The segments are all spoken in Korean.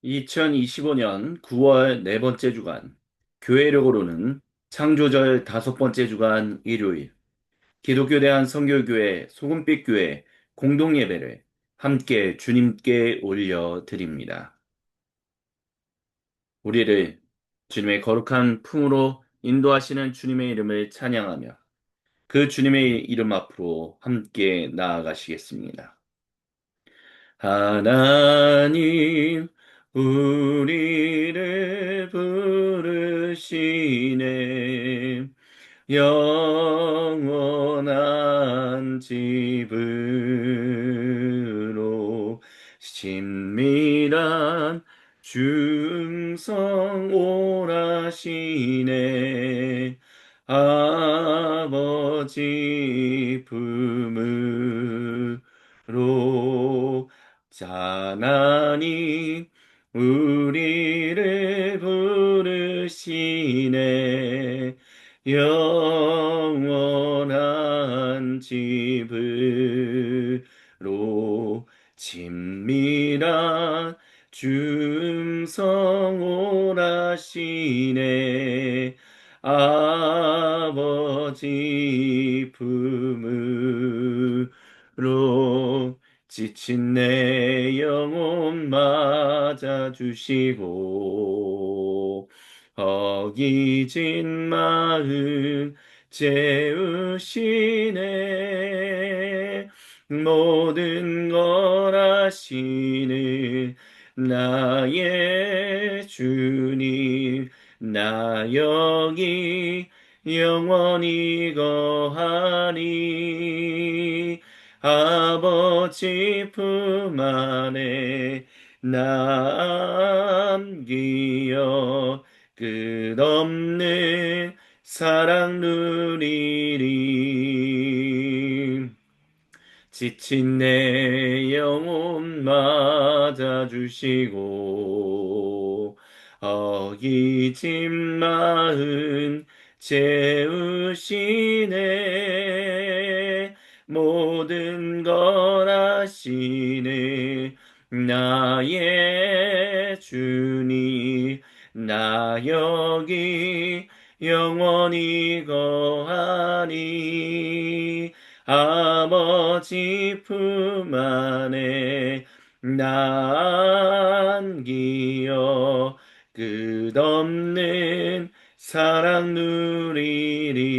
2025년 9월 네 번째 주간, 교회력으로는 창조절 다섯 번째 주간 일요일, 기독교 대한 선교교회 소금빛 교회 공동예배를 함께 주님께 올려드립니다. 우리를 주님의 거룩한 품으로 인도하시는 주님의 이름을 찬양하며 그 주님의 이름 앞으로 함께 나아가시겠습니다. 하나님, 우리를 부르시네. 영원한 집으로 친밀한 중성 오라시네. 아버지 품으로 하나님 우리를 부르시네. 영원한 집으로 친밀한 중성 오라시네. 아버지 품으로 지친 내 영혼 맞아주시고 허기진 마음 채우시네. 모든 걸 아시는 나의 주님, 나 여기 영원히 거하니. 아버지 품 안에 남기어 끝없는 사랑 누리리. 지친 내 영혼 맞아주시고 어기진 마음 채우시네. 모든 걸 아시는 나의 주님, 나 여기 영원히 거하니. 아버지 품 안에 남기어 끝없는 사랑 누리리.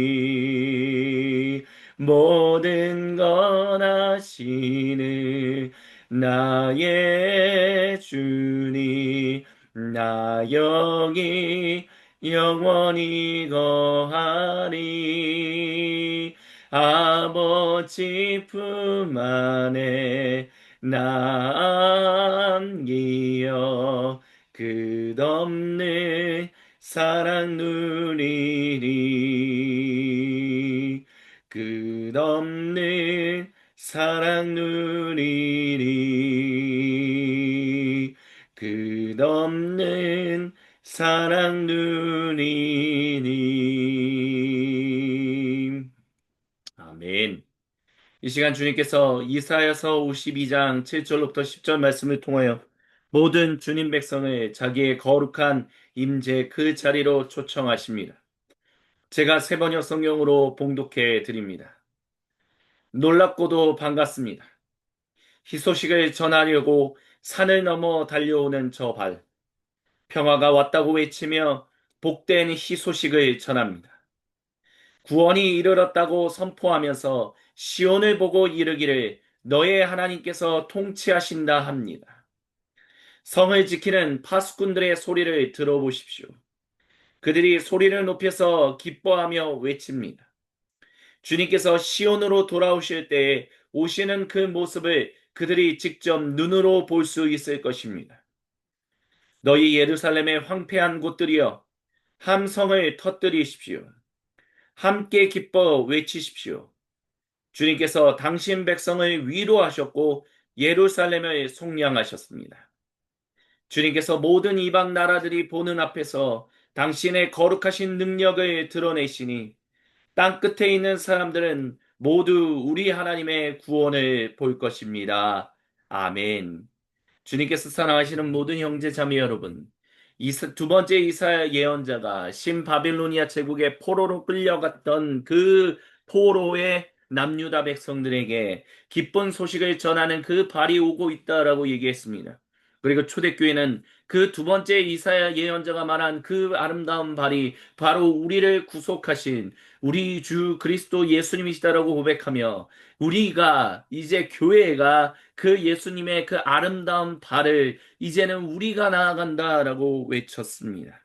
모든 것 아시는 나의 주님, 나 여기 영원히 거하리. 아버지 품 안에 남기어 끝없는 사랑 누리리. 끝없는 사랑 누리리. 끝없는 사랑 누리리. 아멘. 이 시간 주님께서 이사야서 52장 7절로부터 10절 말씀을 통하여 모든 주님 백성을 자기의 거룩한 임재 그 자리로 초청하십니다. 제가 세 번역 성경으로 봉독해 드립니다. 놀랍고도 반갑습니다. 희소식을 전하려고 산을 넘어 달려오는 저 발, 평화가 왔다고 외치며 복된 희소식을 전합니다. 구원이 이르렀다고 선포하면서 시온을 보고 이르기를 너의 하나님께서 통치하신다 합니다. 성을 지키는 파수꾼들의 소리를 들어보십시오. 그들이 소리를 높여서 기뻐하며 외칩니다. 주님께서 시온으로 돌아오실 때에 오시는 그 모습을 그들이 직접 눈으로 볼 수 있을 것입니다. 너희 예루살렘의 황폐한 곳들이여 함성을 터뜨리십시오. 함께 기뻐 외치십시오. 주님께서 당신 백성을 위로하셨고 예루살렘을 속량하셨습니다. 주님께서 모든 이방 나라들이 보는 앞에서 당신의 거룩하신 능력을 드러내시니 땅 끝에 있는 사람들은 모두 우리 하나님의 구원을 볼 것입니다. 아멘. 주님께서 사랑하시는 모든 형제 자매 여러분, 두 번째 이사야 예언자가 신바빌로니아 제국의 포로로 끌려갔던 그 포로의 남유다 백성들에게 기쁜 소식을 전하는 그 발이 오고 있다라고 얘기했습니다. 그리고 초대교회는 그 두 번째 이사야 예언자가 말한 그 아름다운 발이 바로 우리를 구속하신 우리 주 그리스도 예수님이시다라고 고백하며 우리가 이제 교회가 그 예수님의 그 아름다운 발을 이제는 우리가 나아간다라고 외쳤습니다.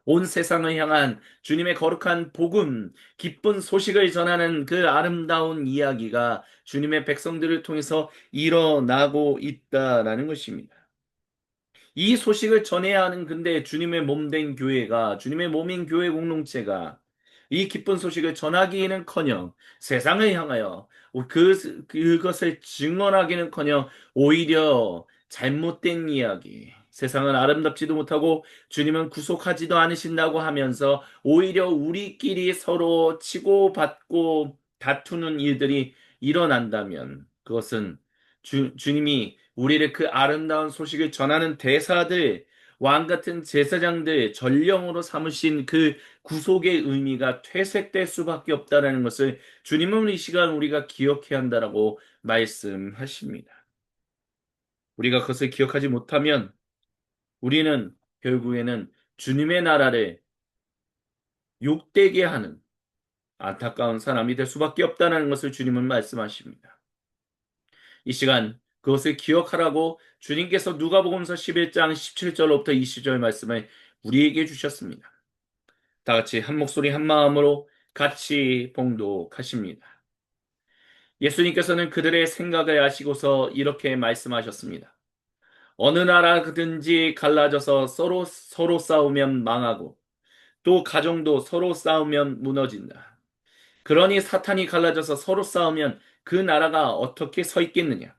온 세상을 향한 주님의 거룩한 복음, 기쁜 소식을 전하는 그 아름다운 이야기가 주님의 백성들을 통해서 일어나고 있다라는 것입니다. 이 소식을 전해야 하는 근데 주님의 몸된 교회가, 주님의 몸인 교회 공동체가 이 기쁜 소식을 전하기는커녕 세상을 향하여 그것을 증언하기는커녕 오히려 잘못된 이야기, 세상은 아름답지도 못하고 주님은 구속하지도 않으신다고 하면서 오히려 우리끼리 서로 치고받고 다투는 일들이 일어난다면 그것은 주님이 우리를 그 아름다운 소식을 전하는 대사들, 왕 같은 제사장들, 전령으로 삼으신 그 구속의 의미가 퇴색될 수밖에 없다는 것을 주님은 이 시간 우리가 기억해야 한다라고 말씀하십니다. 우리가 그것을 기억하지 못하면 우리는 결국에는 주님의 나라를 욕되게 하는 안타까운 사람이 될 수밖에 없다는 것을 주님은 말씀하십니다. 이 시간 그것을 기억하라고 주님께서 누가복음서 11장 17절로부터 20절 말씀을 우리에게 주셨습니다. 다 같이 한 목소리 한 마음으로 같이 봉독하십니다. 예수님께서는 그들의 생각을 아시고서 이렇게 말씀하셨습니다. 어느 나라든지 갈라져서 서로 싸우면 망하고 또 가정도 서로 싸우면 무너진다. 그러니 사탄이 갈라져서 서로 싸우면 그 나라가 어떻게 서 있겠느냐?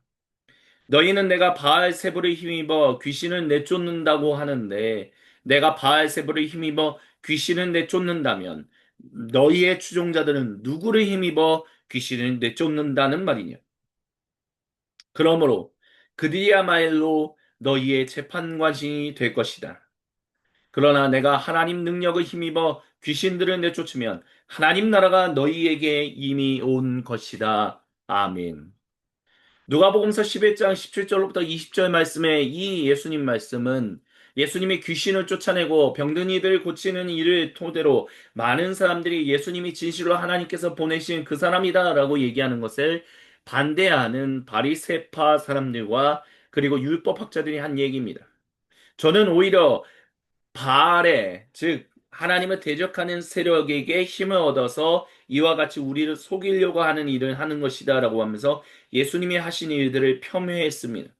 너희는 내가 바알세불을 힘입어 귀신을 내쫓는다고 하는데 내가 바알세불을 힘입어 귀신을 내쫓는다면 너희의 추종자들은 누구를 힘입어 귀신을 내쫓는다는 말이냐? 그러므로 그들이야말로 너희의 재판관이 될 것이다. 그러나 내가 하나님 능력을 힘입어 귀신들을 내쫓으면 하나님 나라가 너희에게 이미 온 것이다. 아멘. 누가복음서 11장 17절로부터 20절 말씀의 이 예수님 말씀은 예수님이 귀신을 쫓아내고 병든 이들 고치는 일을 토대로 많은 사람들이 예수님이 진실로 하나님께서 보내신 그 사람이다라고 얘기하는 것을 반대하는 바리새파 사람들과 그리고 율법학자들이 한 얘기입니다. 저는 오히려 바알의 즉 하나님을 대적하는 세력에게 힘을 얻어서 이와 같이 우리를 속이려고 하는 일을 하는 것이다라고 하면서 예수님이 하신 일들을 폄훼했습니다.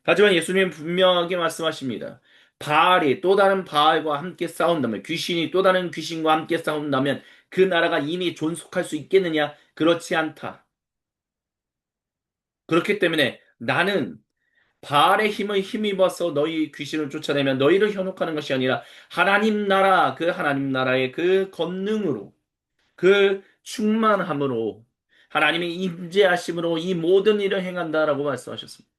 하지만 예수님은 분명하게 말씀하십니다. 바알이 또 다른 바알과 함께 싸운다면 귀신이 또 다른 귀신과 함께 싸운다면 그 나라가 이미 존속할 수 있겠느냐? 그렇지 않다. 그렇기 때문에 나는 바알의 힘을 힘입어서 너희 귀신을 쫓아내면 너희를 현혹하는 것이 아니라 하나님 나라, 그 하나님 나라의 그 권능으로, 그 충만함으로, 하나님의 임재하심으로 이 모든 일을 행한다라고 말씀하셨습니다.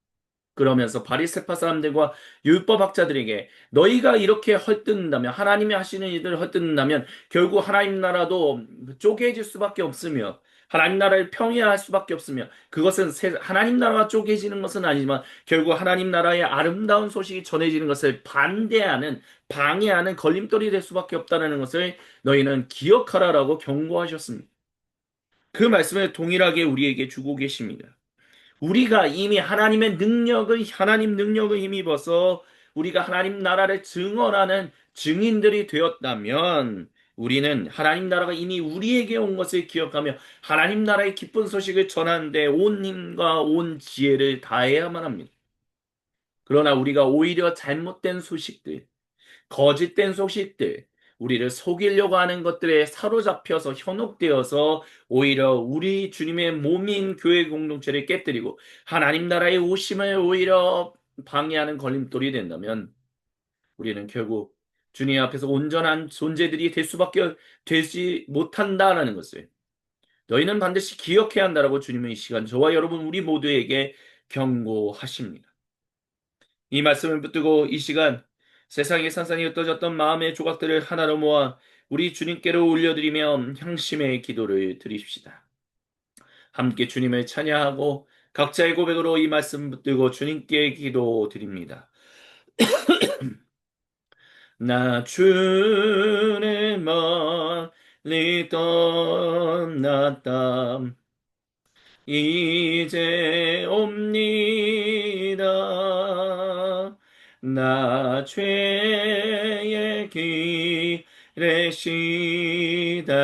그러면서 바리새파 사람들과 율법학자들에게 너희가 이렇게 헐뜯는다면 하나님이 하시는 일들을 헐뜯는다면 결국 하나님 나라도 쪼개질 수밖에 없으며 하나님 나라를 평이할 수밖에 없으며 그것은 하나님 나라가 쪼개지는 것은 아니지만 결국 하나님 나라의 아름다운 소식이 전해지는 것을 반대하는 방해하는 걸림돌이 될 수밖에 없다는 것을 너희는 기억하라라고 경고하셨습니다. 그 말씀을 동일하게 우리에게 주고 계십니다. 우리가 이미 하나님 능력을 힘입어서 우리가 하나님 나라를 증언하는 증인들이 되었다면 우리는 하나님 나라가 이미 우리에게 온 것을 기억하며 하나님 나라의 기쁜 소식을 전하는데 온 힘과 온 지혜를 다해야만 합니다. 그러나 우리가 오히려 잘못된 소식들, 거짓된 소식들, 우리를 속이려고 하는 것들에 사로잡혀서 현혹되어서 오히려 우리 주님의 몸인 교회 공동체를 깨뜨리고 하나님 나라의 오심을 오히려 방해하는 걸림돌이 된다면 우리는 결국 주님 앞에서 온전한 존재들이 될 수밖에 되지 못한다라는 것을 너희는 반드시 기억해야 한다라고 주님은 이 시간 저와 여러분 우리 모두에게 경고하십니다. 이 말씀을 붙들고 이 시간 세상에 산산이 흩어졌던 마음의 조각들을 하나로 모아 우리 주님께로 올려드리며 향심의 기도를 드립시다. 함께 주님을 찬양하고 각자의 고백으로 이 말씀 붙들고 주님께 기도드립니다. 나 주를 멀리 떠났다. 이제 옵니다. 나 죄의 길에 시달려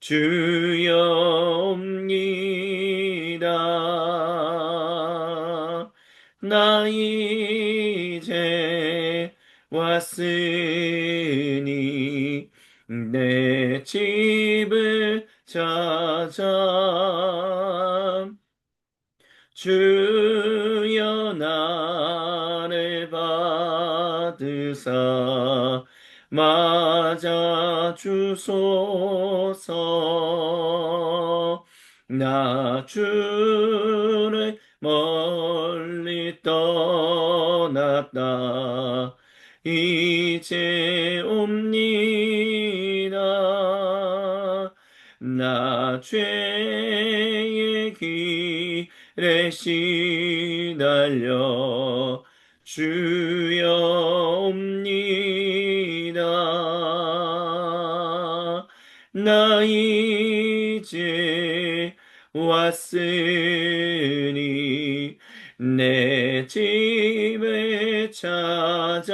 주여 옵니다. 나 이제 왔으니 내 집을 찾아 주여 나를 받으사 맞아 주소서. 나 주를 멀리 떠났다. 이제 옵니다. 나 죄의 길에 시달려 주여 옵니다. 나 이제 왔으니 내 집을 찾아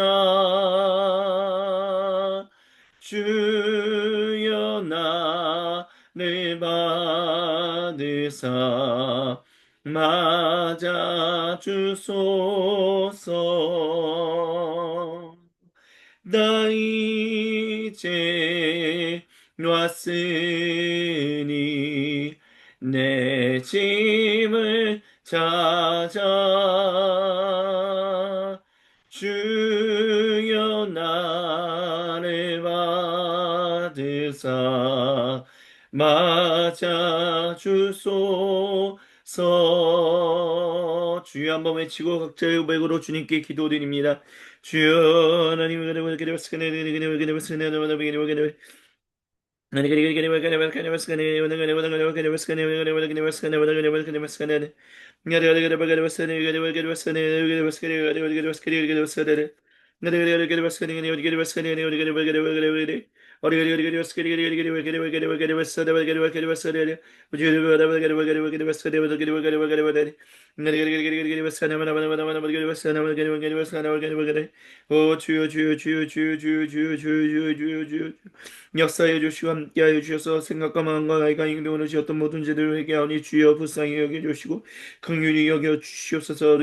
주여 나를 받으사 맞아 주소서. 나 이제 왔으니 내 짐을 찾아 주여 나를 받으사 맞아 주소서. 주여 한번 외치고 각자의 고백으로 주님께 기도드립니다. 주여 하나님 오 주여 주여 주여 주여 주여 주여 주여 주여 주여 주여 역사해 주시고 함께하여 주셔서 생각과 마음과 나이가 행동으로 지었던 모든 죄들을 회개하오니 주여 불쌍히 여겨 주시고 긍휼히 여겨 주시옵소서.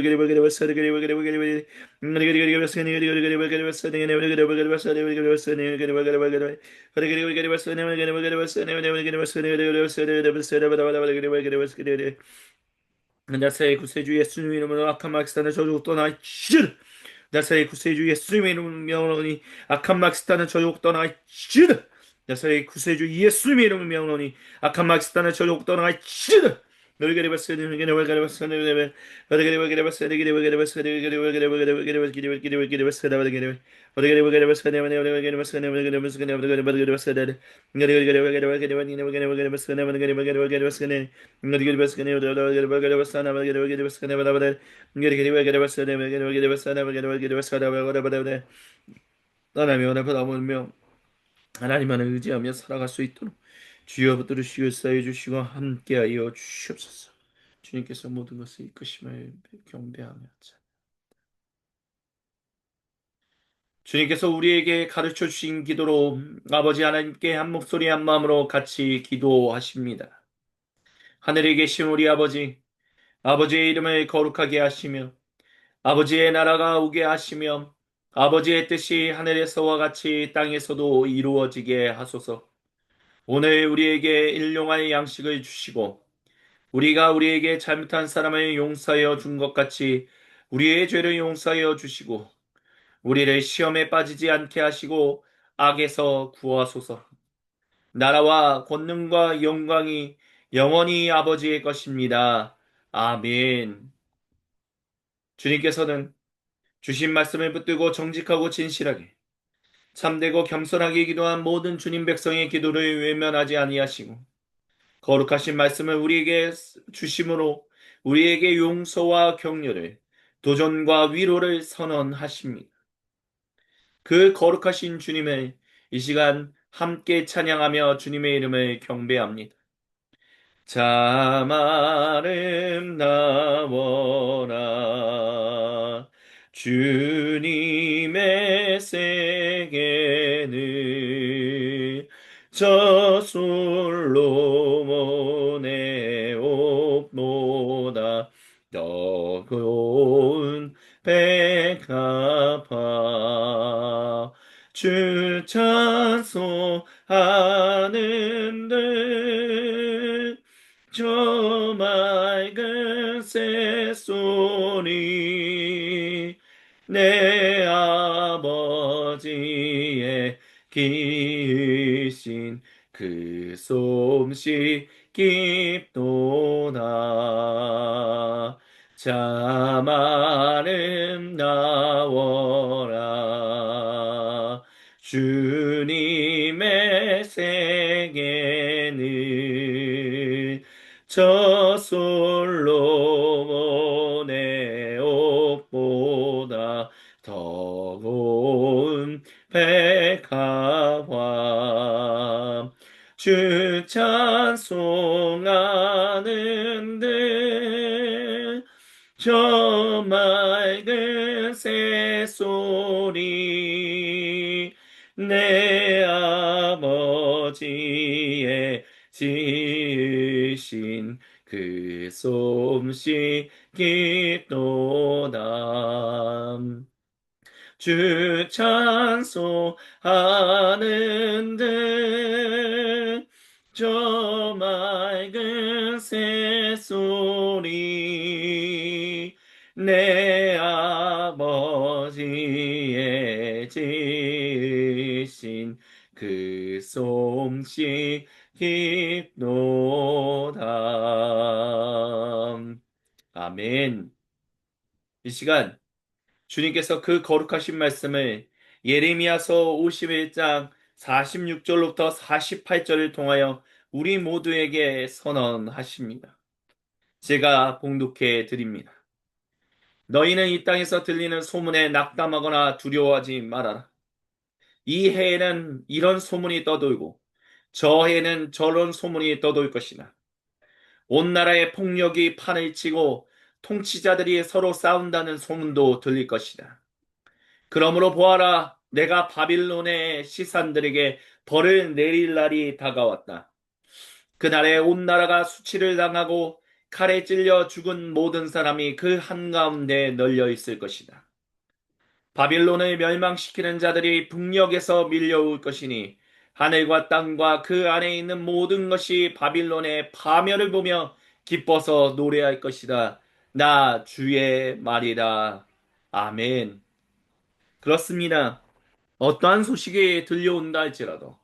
나사의 구세주 예수님 이름으로 악한 마귀사는 저주 떠나시르. 나사의 구세주 예수님의 이름으로 명하노니 악한 마귀사는 저주 떠나시르. 나사의 구세주 예수님의 이름으로 명하노니 악한 마귀사는 저주 떠나시르. 너희가 봤으니 너희가 봤으니 하나님만을 의지하며 살아갈 수 있도록 주여 붙들으시고 사해 주시고 함께하여 주시옵소서. 주님께서 모든 것을 이끄심을 경배하며 주님께서 우리에게 가르쳐 주신 기도로 아버지 하나님께 한 목소리 한 마음으로 같이 기도하십니다. 하늘에 계신 우리 아버지, 아버지의 이름을 거룩하게 하시며 아버지의 나라가 오게 하시며 아버지의 뜻이 하늘에서와 같이 땅에서도 이루어지게 하소서. 오늘 우리에게 일용할 양식을 주시고 우리가 우리에게 잘못한 사람을 용서하여 준 것 같이 우리의 죄를 용서하여 주시고 우리를 시험에 빠지지 않게 하시고 악에서 구하소서. 나라와 권능과 영광이 영원히 아버지의 것입니다. 아멘. 주님께서는 주신 말씀을 붙들고 정직하고 진실하게 참되고 겸손하게 기도한 모든 주님 백성의 기도를 외면하지 아니하시고 거룩하신 말씀을 우리에게 주심으로 우리에게 용서와 격려를 도전과 위로를 선언하십니다. 그 거룩하신 주님을 이 시간 함께 찬양하며 주님의 이름을 경배합니다. 참 아름다워라 주님의 세계는 저 솔로몬의 옷보다 더 고운 백합화 주 찬송하는데 저 맑은 새소리 내 아버지의 기신 그 솜씨 깊도다 참 아름다워라 주님의 세계는 저 솔로몬의 옷보다 더 고운 백합화 주 찬송하는데 저 맑은 새소리 내 아버지의 지으신 그 솜씨 깊도다 주 찬송하는데 저 맑은 새소리 내 아버지의 지으신 그 솜씨 깊도다. 아멘. 이 시간 주님께서 그 거룩하신 말씀을 예레미야서 51장 46절로부터 48절을 통하여 우리 모두에게 선언하십니다. 제가 봉독해 드립니다. 너희는 이 땅에서 들리는 소문에 낙담하거나 두려워하지 말아라. 이 해에는 이런 소문이 떠돌고 저 해에는 저런 소문이 떠돌 것이나 온 나라의 폭력이 판을 치고 통치자들이 서로 싸운다는 소문도 들릴 것이다. 그러므로 보아라, 내가 바빌론의 시산들에게 벌을 내릴 날이 다가왔다. 그날에 온 나라가 수치를 당하고 칼에 찔려 죽은 모든 사람이 그 한가운데 널려 있을 것이다. 바빌론을 멸망시키는 자들이 북녘에서 밀려올 것이니 하늘과 땅과 그 안에 있는 모든 것이 바빌론의 파멸을 보며 기뻐서 노래할 것이다. 나 주의 말이라. 아멘. 그렇습니다. 어떠한 소식이 들려온다 할지라도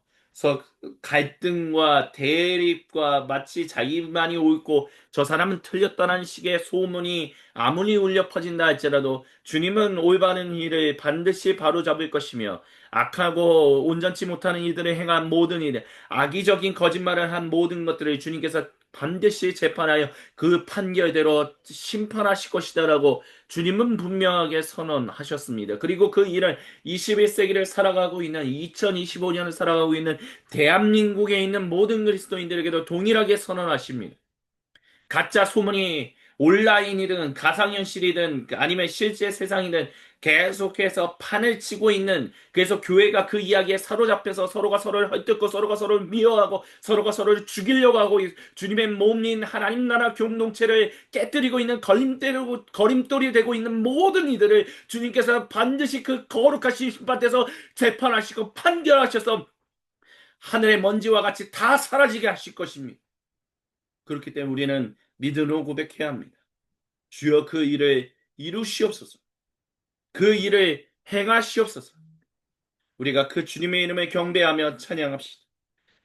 갈등과 대립과 마치 자기만이 옳고 저 사람은 틀렸다는 식의 소문이 아무리 울려 퍼진다 할지라도 주님은 올바른 일을 반드시 바로잡을 것이며 악하고 온전치 못하는 이들을 행한 모든 일, 악의적인 거짓말을 한 모든 것들을 주님께서 반드시 재판하여 그 판결대로 심판하실 것이다라고 주님은 분명하게 선언하셨습니다. 그리고 그 일을 21세기를 살아가고 있는 2025년을 살아가고 있는 대한민국에 있는 모든 그리스도인들에게도 동일하게 선언하십니다. 가짜 소문이 온라인이든 가상현실이든 아니면 실제 세상이든 계속해서 판을 치고 있는 그래서 교회가 그 이야기에 사로잡혀서 서로가 서로를 헐뜯고 서로가 서로를 미워하고 서로가 서로를 죽이려고 하고 주님의 몸인 하나님 나라 공동체를 깨뜨리고 있는 거림돌이 되고 있는 모든 이들을 주님께서 반드시 그 거룩하신 심판대에서 재판하시고 판결하셔서 하늘의 먼지와 같이 다 사라지게 하실 것입니다. 그렇기 때문에 우리는 믿음으로 고백해야 합니다. 주여 그 일을 이루시옵소서. 그 일을 행하시옵소서. 우리가 그 주님의 이름을 경배하며 찬양합시다.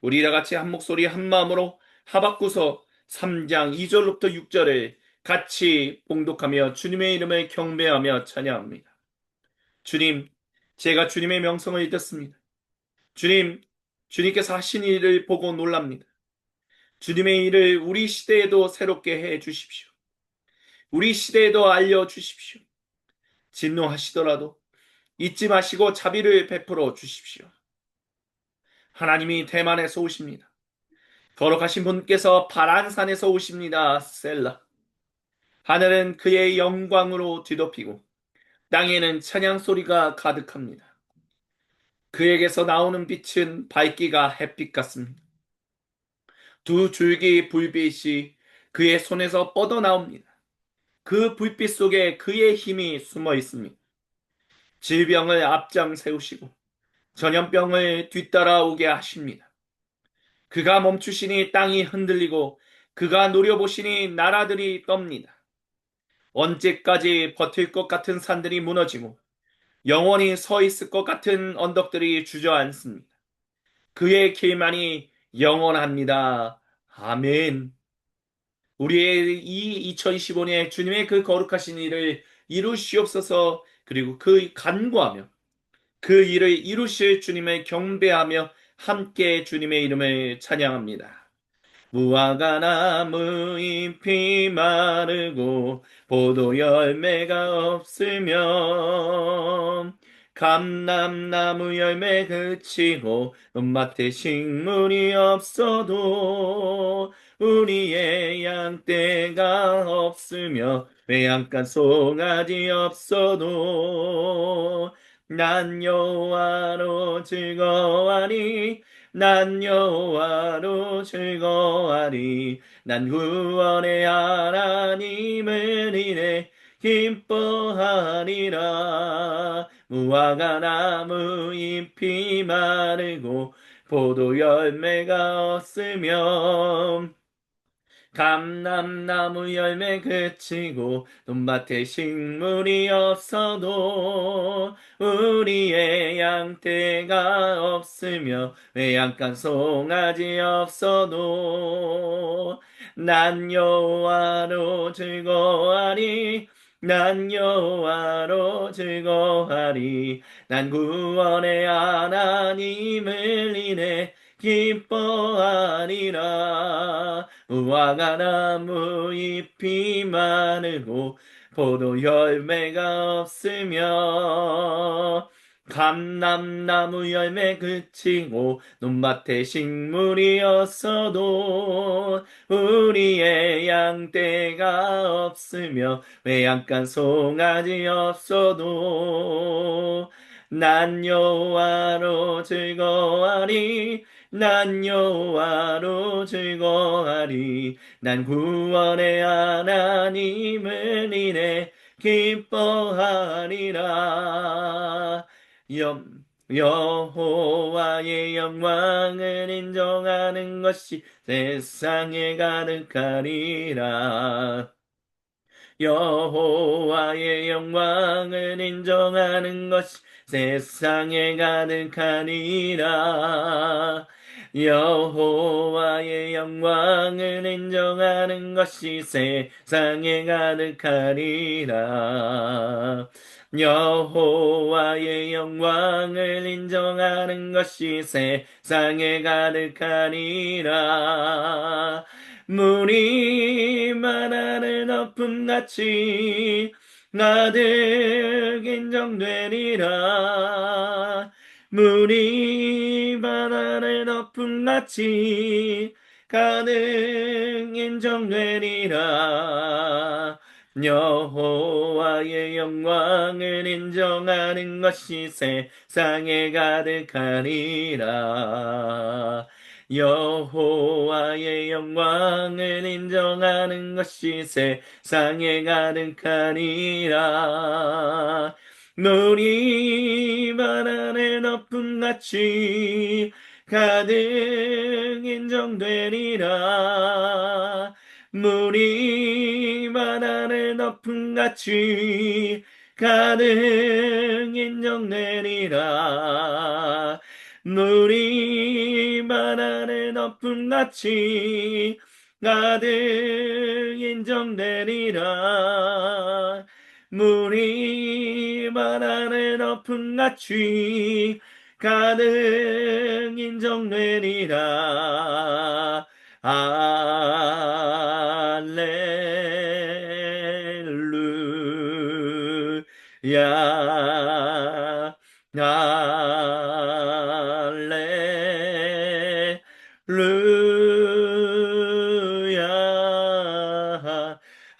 우리 다 같이 한 목소리 한 마음으로 하박구서 3장 2절부터 6절을 같이 봉독하며 주님의 이름을 경배하며 찬양합니다. 주님, 제가 주님의 명성을 듣습니다. 주님, 주님께서 하신 일을 보고 놀랍니다. 주님의 일을 우리 시대에도 새롭게 해 주십시오. 우리 시대에도 알려 주십시오. 진노하시더라도 잊지 마시고 자비를 베풀어 주십시오. 하나님이 대만에서 오십니다. 거룩하신 분께서 파란 산에서 오십니다. 셀라. 하늘은 그의 영광으로 뒤덮이고 땅에는 찬양 소리가 가득합니다. 그에게서 나오는 빛은 밝기가 햇빛 같습니다. 두 줄기 불빛이 그의 손에서 뻗어나옵니다. 그 불빛 속에 그의 힘이 숨어 있습니다. 질병을 앞장 세우시고 전염병을 뒤따라오게 하십니다. 그가 멈추시니 땅이 흔들리고 그가 노려보시니 나라들이 떱니다. 언제까지 버틸 것 같은 산들이 무너지고 영원히 서 있을 것 같은 언덕들이 주저앉습니다. 그의 길만이 영원합니다. 아멘. 우리의 이 2025년에 주님의 그 거룩하신 일을 이루시옵소서. 그리고 그 간구하며 그 일을 이루실 주님을 경배하며 함께 주님의 이름을 찬양합니다. 무화과 나무 잎이 마르고 포도 열매가 없으면 감람나무 열매 그치고 논밭에 식물이 없어도 우리의 양떼가 없으며 외양간 송아지 없어도 난 여호와로 즐거워하리 난 여호와로 즐거워하리 난 구원의 하나님을 인해 기뻐하리라 무화과 나무 잎이 마르고 포도 열매가 없으면 감람나무 열매 그치고 논밭에 식물이 없어도 우리의 양떼가 없으며 외양간 송아지 없어도 난 여호와로 즐거워하리 난 여호와로 즐거워하리 난 구원의 하나님을 인해 기뻐하리라 무화과 나무 잎이 마르고 포도 열매가 없으며 감람나무 열매 그치고 논밭에 식물이 없어도 우리의 양떼가 없으며 외양간 송아지 없어도 난 여호와로 즐거워하리 난 여호와로 즐거워하리 난 구원의 하나님을 인해 기뻐하리라 여호와의 영광을 인정하는 것이 세상에 가득하리라 여호와의 영광을 인정하는 것이 세상에 가득하니라 여호와의 영광을 인정하는 것이 세상에 가득하리라 여호와의 영광을 인정하는 것이 세상에 가득하니라 물이 만하는 덮음같이 가득 인정되리라 물이 만하는 덮음같이 가득 인정되리라 여호와의 영광을 인정하는 것이 세상에 가득하리라 여호와의 영광을 인정하는 것이 세상에 가득하니라 물이 바다의 덮음같이 가득 인정되리라 물이 바다의 덮음같이 가득 인정되리라 물이 바다의 덮음같이 가득 인정되리라. 물이 바다를 덮은 같이 가득 인정되리라. 할렐루야. 할렐루야.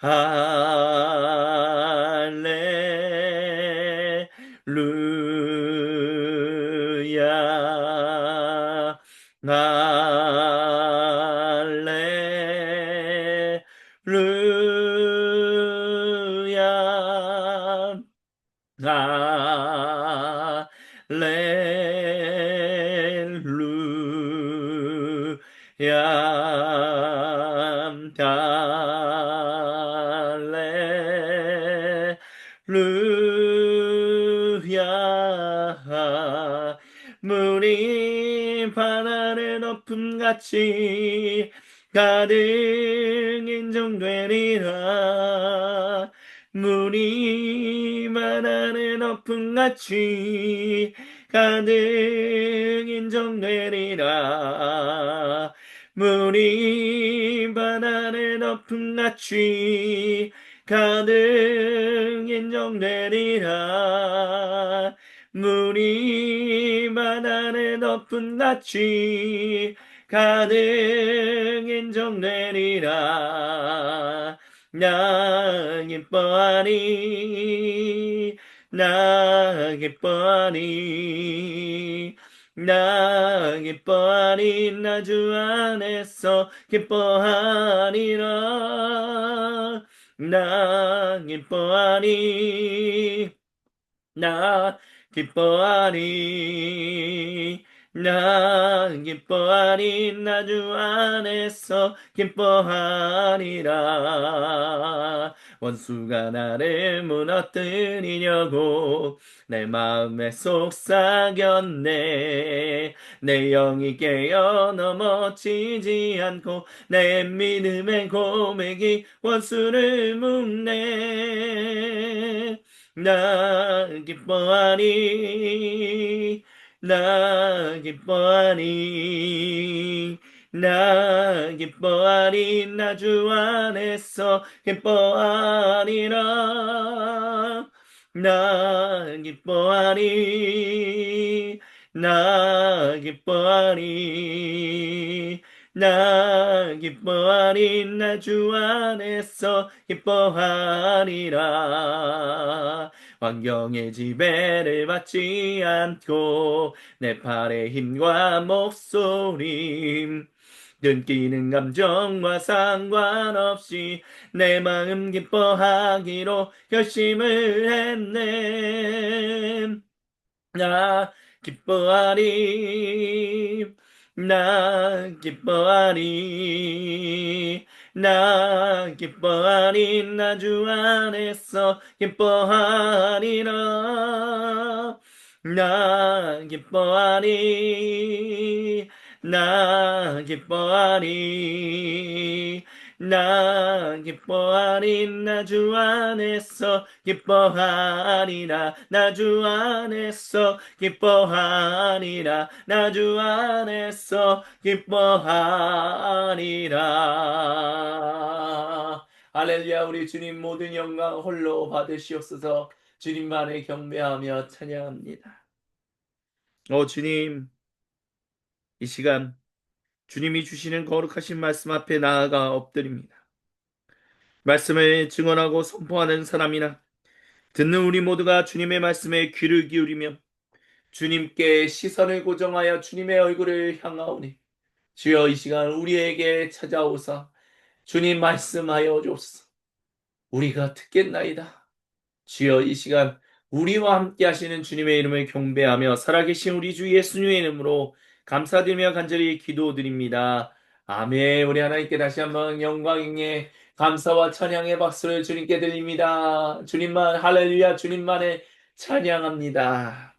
할렐루야. 할렐루야. 할렐루야. 물이 바다를 덮음같이 가득 인정되리라. 물이 바다를 덮음같이 가득 인정되리라. 물이 바다를 덮음같이 가득 인정되리라. 물이 바다를 덮음같이 가득 인정되리라. 나 기뻐하니 나 기뻐하니 나 기뻐하니 나 주 안에서 기뻐하니라. 나 기뻐하니 나 기뻐하니 나 기뻐하니 나 주 안에서 기뻐하니라. 원수가 나를 무너뜨리려고 내 마음에 속삭였네. 내 영이 깨어 넘어지지 않고 내 믿음의 고백이 원수를 묶네. 나 기뻐하니 나 기뻐하니 나 기뻐하니 나 주 안에서 기뻐하니라. 나 기뻐하니 나 기뻐하니 나 기뻐하니 나 주 안에서 기뻐하리라. 환경의 지배를 받지 않고 내 팔의 힘과 목소리 느끼는 감정과 상관없이 내 마음 기뻐하기로 결심을 했네. 나 기뻐하리 나 기뻐하리 나 기뻐하리 나 주 안에서 기뻐하리라. 나 기뻐하리 나 기뻐하리 나 기뻐하리 나 주 안에서 기뻐하리라. 나 주 안에서 기뻐하리라. 나 주 안에서 기뻐하리라. 할렐루야. 우리 주님 모든 영광 홀로 받으시옵소서. 주님만을 경배하며 찬양합니다. 주님, 이 시간 주님이 주시는 거룩하신 말씀 앞에 나아가 엎드립니다. 말씀을 증언하고 선포하는 사람이나 듣는 우리 모두가 주님의 말씀에 귀를 기울이며 주님께 시선을 고정하여 주님의 얼굴을 향하오니 주여 이 시간 우리에게 찾아오사 주님 말씀하여 주옵소서. 우리가 듣겠나이다. 주여 이 시간 우리와 함께 하시는 주님의 이름을 경배하며 살아계신 우리 주 예수님의 이름으로 감사드리며 간절히 기도드립니다. 아멘. 우리 하나님께 다시 한번 영광의 감사와 찬양의 박수를 주님께 드립니다. 주님만 할렐루야. 주님만을 찬양합니다.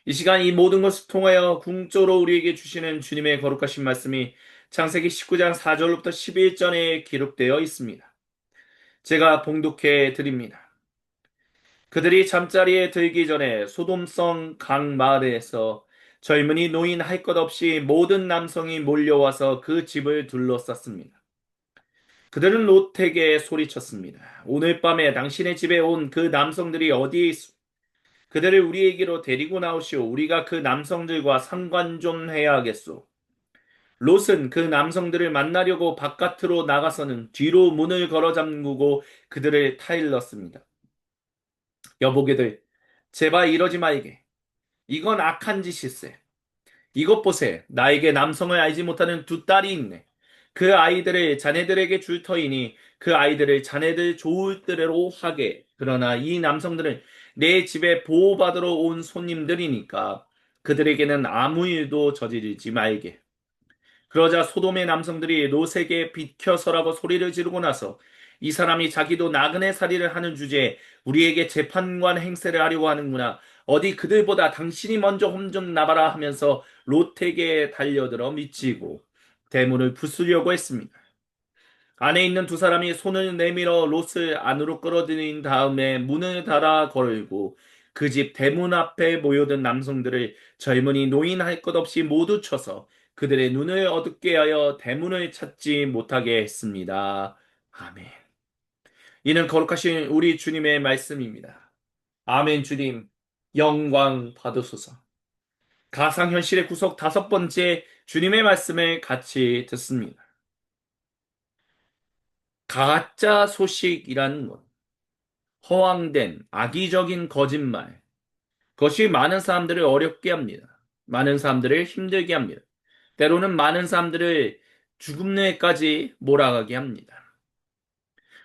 이 시간 이 모든 것을 통하여 궁조로 우리에게 주시는 주님의 거룩하신 말씀이 창세기 19장 4절부터 11절에 기록되어 있습니다. 제가 봉독해 드립니다. 그들이 잠자리에 들기 전에 소돔성 강 마을에서 젊은이 노인 할 것 없이 모든 남성이 몰려와서 그 집을 둘러쌌습니다. 그들은 롯에게 소리쳤습니다. 오늘 밤에 당신의 집에 온 그 남성들이 어디에 있소? 그들을 우리에게로 데리고 나오시오. 우리가 그 남성들과 상관 좀 해야 하겠소. 롯은 그 남성들을 만나려고 바깥으로 나가서는 뒤로 문을 걸어 잠그고 그들을 타일렀습니다. 여보게들, 제발 이러지 말게. 이건 악한 짓일세. 이것 보세. 나에게 남성을 알지 못하는 두 딸이 있네. 그 아이들을 자네들에게 줄 터이니 그 아이들을 자네들 좋을 대로 하게. 그러나 이 남성들은 내 집에 보호받으러 온 손님들이니까 그들에게는 아무 일도 저지르지 말게. 그러자 소돔의 남성들이 롯에게 비켜서라고 소리를 지르고 나서 이 사람이 자기도 나그네 살이를 하는 주제에 우리에게 재판관 행세를 하려고 하는구나. 어디 그들보다 당신이 먼저 홈 좀 나봐라 하면서 롯에게 달려들어 미치고 대문을 부수려고 했습니다. 안에 있는 두 사람이 손을 내밀어 롯을 안으로 끌어들인 다음에 문을 닫아 걸고 그 집 대문 앞에 모여든 남성들을 젊은이 노인 할 것 없이 모두 쳐서 그들의 눈을 어둡게 하여 대문을 찾지 못하게 했습니다. 아멘. 이는 거룩하신 우리 주님의 말씀입니다. 아멘. 주님, 영광 받으소서. 가상현실의 구속 다섯 번째 주님의 말씀을 같이 듣습니다. 가짜 소식이라는 것. 허황된 악의적인 거짓말. 그것이 많은 사람들을 어렵게 합니다. 많은 사람들을 힘들게 합니다. 때로는 많은 사람들을 죽음에까지 몰아가게 합니다.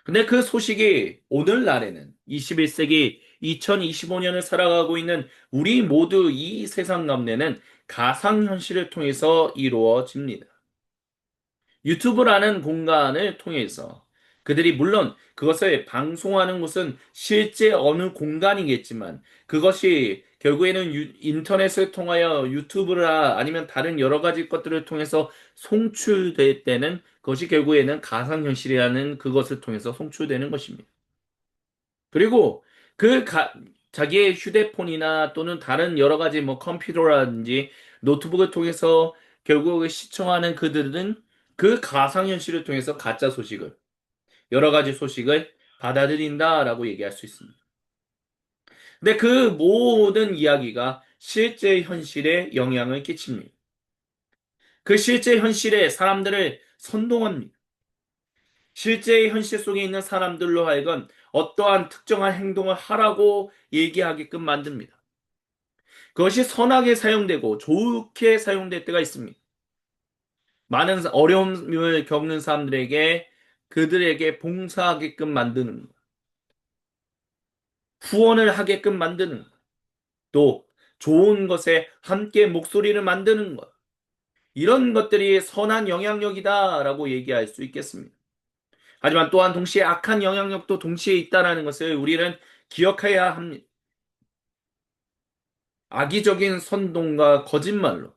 근데 그 소식이 오늘날에는 21세기 2025년을 살아가고 있는 우리 모두 이 세상 가운데는 가상현실을 통해서 이루어집니다. 유튜브라는 공간을 통해서 그들이 물론 그것을 방송하는 곳은 실제 어느 공간이겠지만 그것이 결국에는 인터넷을 통하여 유튜브라 아니면 다른 여러 가지 것들을 통해서 송출될 때는 그것이 결국에는 가상현실이라는 그것을 통해서 송출되는 것입니다. 그리고 그 자기의 휴대폰이나 또는 다른 여러 가지 뭐 컴퓨터라든지 노트북을 통해서 결국 시청하는 그들은 그 가상현실을 통해서 가짜 소식을, 여러 가지 소식을 받아들인다라고 얘기할 수 있습니다. 근데 그 모든 이야기가 실제 현실에 영향을 끼칩니다. 그 실제 현실에 사람들을 선동합니다. 실제 현실 속에 있는 사람들로 하여금 어떠한 특정한 행동을 하라고 얘기하게끔 만듭니다. 그것이 선하게 사용되고 좋게 사용될 때가 있습니다. 많은 어려움을 겪는 사람들에게 그들에게 봉사하게끔 만드는 것, 후원을 하게끔 만드는 것, 또 좋은 것에 함께 목소리를 만드는 것, 이런 것들이 선한 영향력이다라고 얘기할 수 있겠습니다. 하지만 또한 동시에 악한 영향력도 동시에 있다라는 것을 우리는 기억해야 합니다. 악의적인 선동과 거짓말로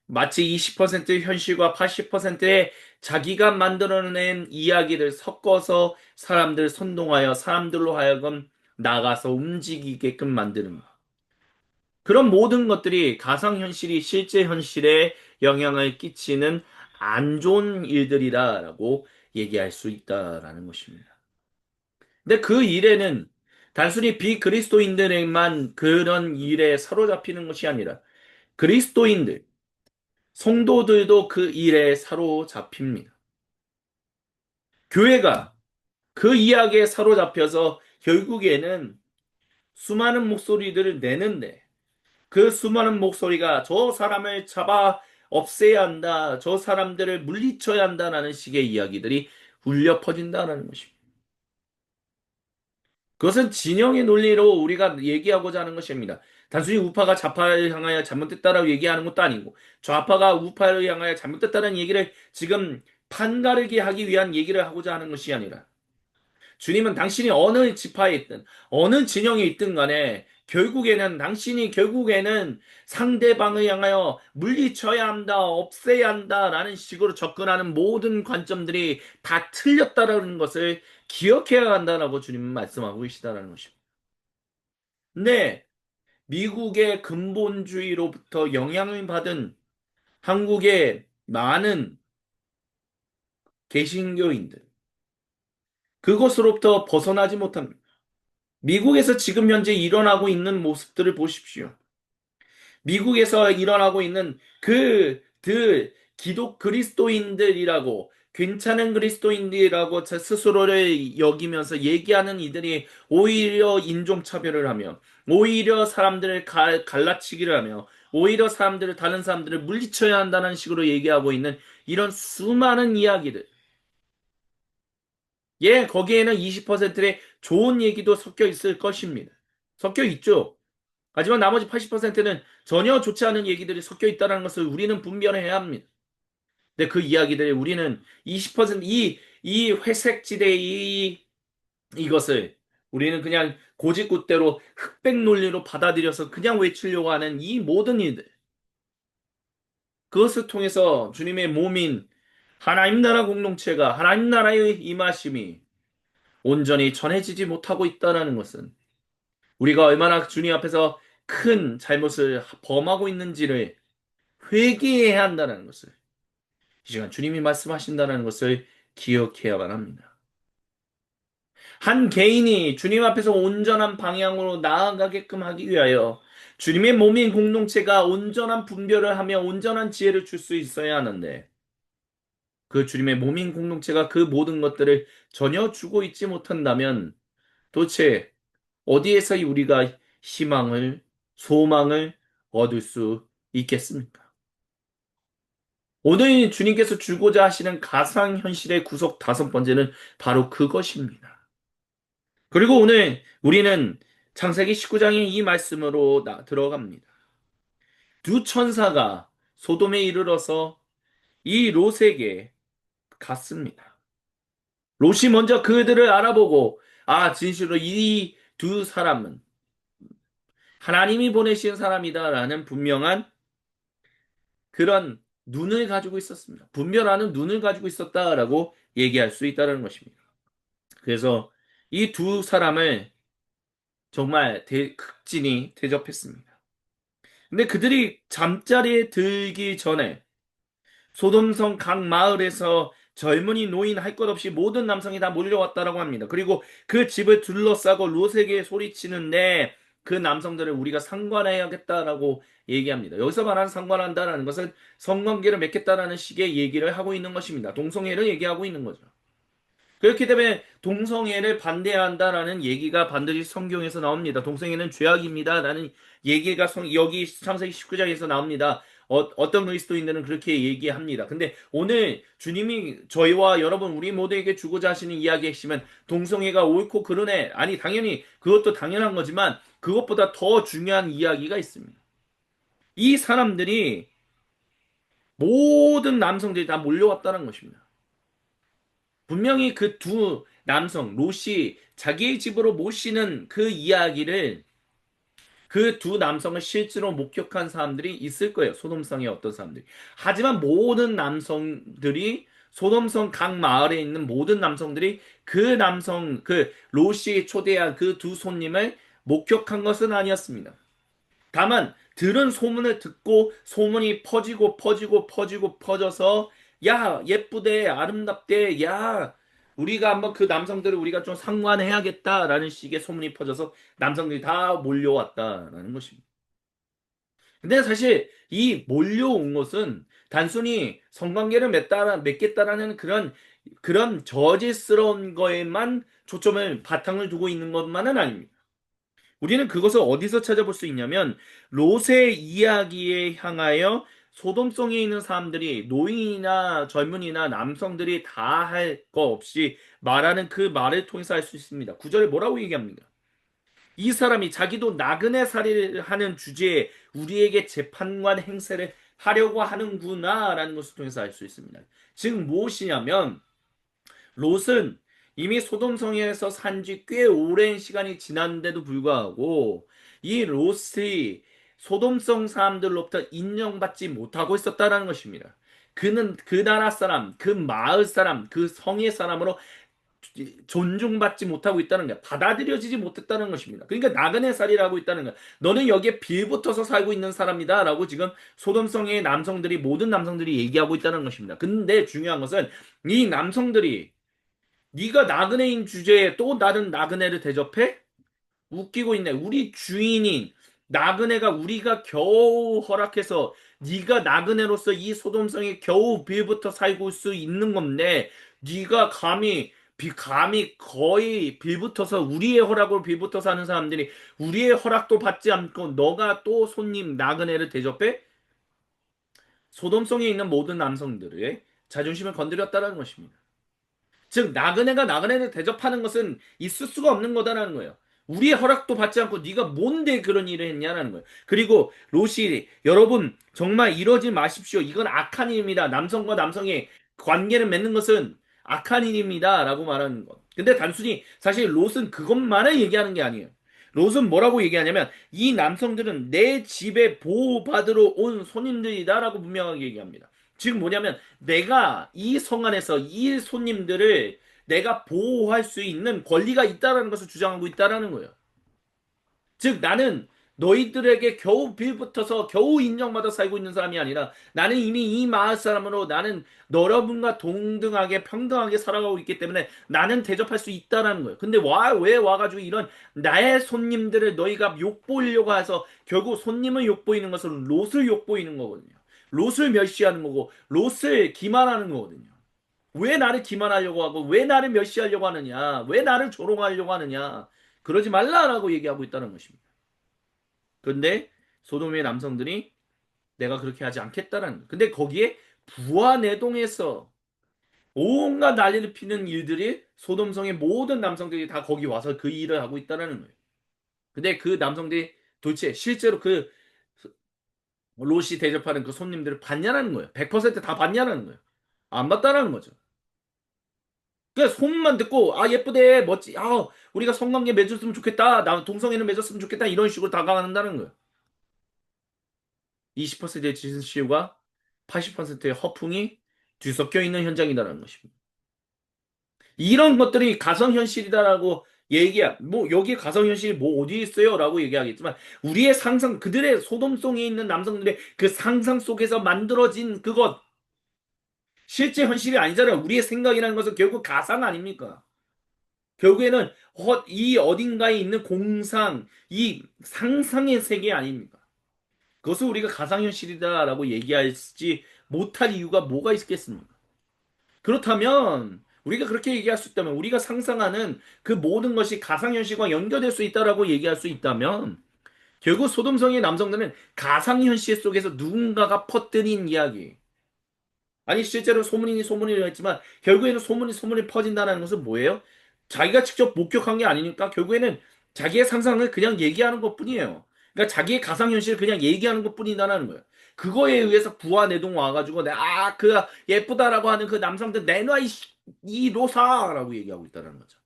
마치 20% 현실과 80%의 자기가 만들어낸 이야기를 섞어서 사람들 선동하여 사람들로 하여금 나가서 움직이게끔 만드는 것. 그런 모든 것들이 가상현실이 실제 현실에 영향을 끼치는 안 좋은 일들이다라고 얘기할 수 있다라는 것입니다. 근데 그 일에는 단순히 비그리스도인들에만 그런 일에 사로잡히는 것이 아니라 그리스도인들, 성도들도 그 일에 사로잡힙니다. 교회가 그 이야기에 사로잡혀서 결국에는 수많은 목소리들을 내는데 그 수많은 목소리가 저 사람을 잡아 없애야 한다, 저 사람들을 물리쳐야 한다라는 식의 이야기들이 울려 퍼진다는 것입니다. 그것은 진영의 논리로 우리가 얘기하고자 하는 것입니다. 단순히 우파가 좌파를 향하여 잘못됐다라고 얘기하는 것도 아니고 좌파가 우파를 향하여 잘못됐다는 얘기를 지금 판가르게 하기 위한 얘기를 하고자 하는 것이 아니라 주님은 당신이 어느 지파에 있든 어느 진영에 있든 간에 당신이 결국에는 상대방을 향하여 물리쳐야 한다, 없애야 한다라는 식으로 접근하는 모든 관점들이 다 틀렸다라는 것을 기억해야 한다라고 주님은 말씀하고 계시다라는 것입니다. 근데 미국의 근본주의로부터 영향을 받은 한국의 많은 개신교인들, 그것으로부터 벗어나지 못합니다. 미국에서 지금 현재 일어나고 있는 모습들을 보십시오. 미국에서 일어나고 있는 기독 그리스도인들이라고 괜찮은 그리스도인들이라고 스스로를 여기면서 얘기하는 이들이 오히려 인종차별을 하며 오히려 사람들을 갈라치기를 하며 오히려 다른 사람들을 물리쳐야 한다는 식으로 얘기하고 있는 이런 수많은 이야기들. 예, 거기에는 20%의 좋은 얘기도 섞여 있을 것입니다. 섞여 있죠. 하지만 나머지 80%는 전혀 좋지 않은 얘기들이 섞여 있다는 것을 우리는 분별해야 합니다. 근데 그 이야기들을 우리는 20% 이 회색지대의 이것을 우리는 그냥 고집굿대로 흑백 논리로 받아들여서 그냥 외치려고 하는 이 모든 일들. 그것을 통해서 주님의 몸인 하나님 나라 공동체가 하나님 나라의 임하심이 온전히 전해지지 못하고 있다는 것은 우리가 얼마나 주님 앞에서 큰 잘못을 범하고 있는지를 회개해야 한다는 것을 이 시간 주님이 말씀하신다는 것을 기억해야만 합니다. 한 개인이 주님 앞에서 온전한 방향으로 나아가게끔 하기 위하여 주님의 몸인 공동체가 온전한 분별을 하며 온전한 지혜를 줄 수 있어야 하는데 그 주님의 몸인 공동체가 그 모든 것들을 전혀 주고 있지 못한다면 도대체 어디에서 우리가 희망을, 소망을 얻을 수 있겠습니까? 오늘 주님께서 주고자 하시는 가상현실의 구속 다섯 번째는 바로 그것입니다. 그리고 오늘 우리는 창세기 19장의 이 말씀으로 들어갑니다. 두 천사가 소돔에 이르러서 이 롯에게 갔습니다. 롯이 먼저 그들을 알아보고 진실로 이 두 사람은 하나님이 보내신 사람이다라는 분명한 그런 눈을 가지고 있었습니다. 분별하는 눈을 가지고 있었다라고 얘기할 수 있다는 것입니다. 그래서 이 두 사람을 정말 극진히 대접했습니다. 근데 그들이 잠자리에 들기 전에 소돔성 각 마을에서 젊은이 노인 할 것 없이 모든 남성이 다 몰려왔다라고 합니다. 그리고 그 집을 둘러싸고 롯에게 소리치는데 그 남성들을 우리가 상관해야겠다라고 얘기합니다. 여기서 말하는 상관한다라는 것은 성관계를 맺겠다라는 식의 얘기를 하고 있는 것입니다. 동성애를 얘기하고 있는 거죠. 그렇기 때문에 동성애를 반대한다라는 얘기가 반드시 성경에서 나옵니다. 동성애는 죄악입니다라는 얘기가 여기 창세기 19장에서 나옵니다. 어떤 그리스도인들은 그렇게 얘기합니다. 근데 오늘 주님이 저희와 여러분 우리 모두에게 주고자 하시는 이야기의 핵심은 동성애가 옳고 그르네. 아니 당연히 그것도 당연한 거지만 그것보다 더 중요한 이야기가 있습니다. 이 사람들이 모든 남성들이 다 몰려왔다는 것입니다. 분명히 그 두 남성, 롯이 자기의 집으로 모시는 그 이야기를 그 두 남성을 실제로 목격한 사람들이 있을 거예요. 소돔성의 어떤 사람들이. 하지만 모든 남성들이 소돔성 각 마을에 있는 모든 남성들이 그 롯이 초대한 그 두 손님을 목격한 것은 아니었습니다. 다만 들은 소문을 듣고 소문이 퍼지고 퍼져서 야 예쁘대 아름답대 야 우리가 한번 그 남성들을 우리가 좀 상관해야겠다라는 식의 소문이 퍼져서 남성들이 다 몰려왔다라는 것입니다. 근데 사실 이 몰려온 것은 단순히 성관계를 맺겠다라는 그런 저질스러운 거에만 초점을 바탕을 두고 있는 것만은 아닙니다. 우리는 그것을 어디서 찾아볼 수 있냐면 롯의 이야기에 향하여 소돔성에 있는 사람들이 노인이나 젊은이나 남성들이 다 할 거 없이 말하는 그 말을 통해서 알 수 있습니다. 구절에 뭐라고 얘기합니까? 이 사람이 자기도 나그네 살이를 하는 주제에 우리에게 재판관 행세를 하려고 하는구나라는 것을 통해서 알 수 있습니다. 즉 무엇이냐면 롯은 이미 소돔성에서 산지 꽤 오랜 시간이 지났는데도 불구하고 이 롯이 소돔성 사람들로부터 인정받지 못하고 있었다라는 것입니다. 그는 그 나라 사람, 그 마을 사람, 그 성의 사람으로 존중받지 못하고 있다는 거야. 받아들여지지 못했다는 것입니다. 그러니까 나그네 살이라고 있다는 거야. 너는 여기에 빌붙어서 살고 있는 사람이다라고 지금 소돔성의 남성들이 모든 남성들이 얘기하고 있다는 것입니다. 근데 중요한 것은 이 남성들이 네가 나그네인 주제에 또 다른 나그네를 대접해? 웃기고 있네. 우리 주인인 나그네가 우리가 겨우 허락해서 네가 나그네로서 이 소돔성에 겨우 빌부터 살고 수 있는 건데 네가 감히 거의 빌붙어서 우리의 허락으로 빌붙어 사는 사람들이 우리의 허락도 받지 않고 너가 또 손님 나그네를 대접해? 소돔성에 있는 모든 남성들의 자존심을 건드렸다는 것입니다. 즉 나그네가 나그네를 대접하는 것은 있을 수가 없는 거다라는 거예요. 우리의 허락도 받지 않고 네가 뭔데 그런 일을 했냐라는 거예요. 그리고 롯이 여러분 정말 이러지 마십시오. 이건 악한 일입니다. 남성과 남성의 관계를 맺는 것은 악한 일입니다라고 말하는 것. 근데 단순히 사실 롯은 그것만을 얘기하는 게 아니에요. 롯은 뭐라고 얘기하냐면 이 남성들은 내 집에 보호받으러 온 손님들이다라고 분명하게 얘기합니다. 지금 뭐냐면 내가 이 성 안에서 이 손님들을 내가 보호할 수 있는 권리가 있다라는 것을 주장하고 있다라는 거예요. 즉 나는 너희들에게 겨우 빌붙어서 겨우 인정받아 살고 있는 사람이 아니라 나는 이미 이 마을 사람으로 나는 여러분과 동등하게 평등하게 살아가고 있기 때문에 나는 대접할 수 있다라는 거예요. 근데 왜 와가지고 이런 나의 손님들을 너희가 욕보이려고 해서 결국 손님을 욕보이는 것은 롯을 욕보이는 거거든요. 롯을 멸시하는 거고 롯을 기만하는 거거든요. 왜 나를 기만하려고 하고 왜 나를 멸시하려고 하느냐? 왜 나를 조롱하려고 하느냐? 그러지 말라라고 얘기하고 있다는 것입니다. 근데 소돔의 남성들이 내가 그렇게 하지 않겠다라는 거예요. 근데 거기에 부하내동에서 온갖 난리를 피는 일들이 소돔성의 모든 남성들이 다 거기 와서 그 일을 하고 있다라는 거예요. 근데 그 남성들이 도대체 실제로 그 롯이 대접하는 그 손님들을 받냐라는 거예요. 100%다 받냐라는 거예요. 안 받다라는 거죠. 그냥 소문만 듣고 아 예쁘대 멋지 아 우리가 성관계 맺었으면 좋겠다 나 동성애는 맺었으면 좋겠다 이런 식으로 다가간다는 거예요. 20%의 진실과 80%의 허풍이 뒤섞여 있는 현장이다라는 것입니다. 이런 것들이 가상현실이다라고 얘기야. 뭐 여기 가상현실이 뭐 어디 있어요라고 얘기하겠지만 우리의 상상 그들의 소돔성에 있는 남성들의 그 상상 속에서 만들어진 그것 실제 현실이 아니잖아요. 우리의 생각이라는 것은 결국 가상 아닙니까? 결국에는 이 어딘가에 있는 공상, 이 상상의 세계 아닙니까? 그것을 우리가 가상현실이다라고 얘기하지 못할 이유가 뭐가 있겠습니까? 그렇다면 우리가 그렇게 얘기할 수 있다면 우리가 상상하는 그 모든 것이 가상현실과 연결될 수 있다라고 얘기할 수 있다면 결국 소돔성의 남성들은 가상현실 속에서 누군가가 퍼뜨린 이야기 아니 실제로 소문이라고 했지만 결국에는 소문이 퍼진다는 것은 뭐예요? 자기가 직접 목격한 게 아니니까 결국에는 자기의 상상을 그냥 얘기하는 것뿐이에요. 그러니까 자기의 가상현실을 그냥 얘기하는 것뿐이다라는 거예요. 그거에 의해서 부하내동 와가지고 그 예쁘다라고 하는 그 남성들 내놔 이 로사라고 얘기하고 있다는 거죠.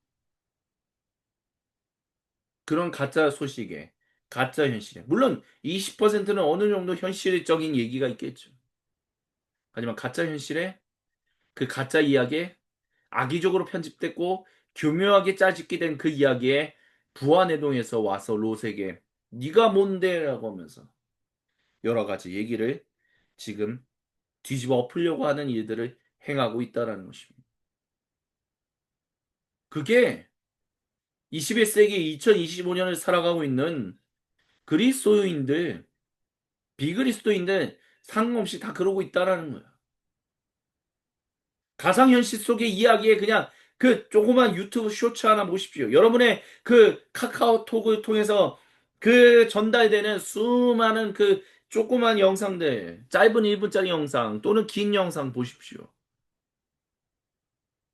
그런 가짜 소식에 가짜 현실에 물론 20%는 어느 정도 현실적인 얘기가 있겠죠. 하지만 가짜 현실에 그 가짜 이야기에 악의적으로 편집됐고 교묘하게 짜집게 된 그 이야기에 부안해동에서 와서 롯에게 네가 뭔데라고 하면서 여러 가지 얘기를 지금 뒤집어 엎으려고 하는 일들을 행하고 있다라는 것입니다. 그게 21세기 2025년을 살아가고 있는 그리스도인들, 비그리스도인들 상관없이 다 그러고 있다라는 거야. 가상현실 속의 이야기에 그냥 그 조그만 유튜브 쇼츠 하나 보십시오. 여러분의 그 카카오톡을 통해서 그 전달되는 수많은 그 조그만 영상들, 짧은 1분짜리 영상 또는 긴 영상 보십시오.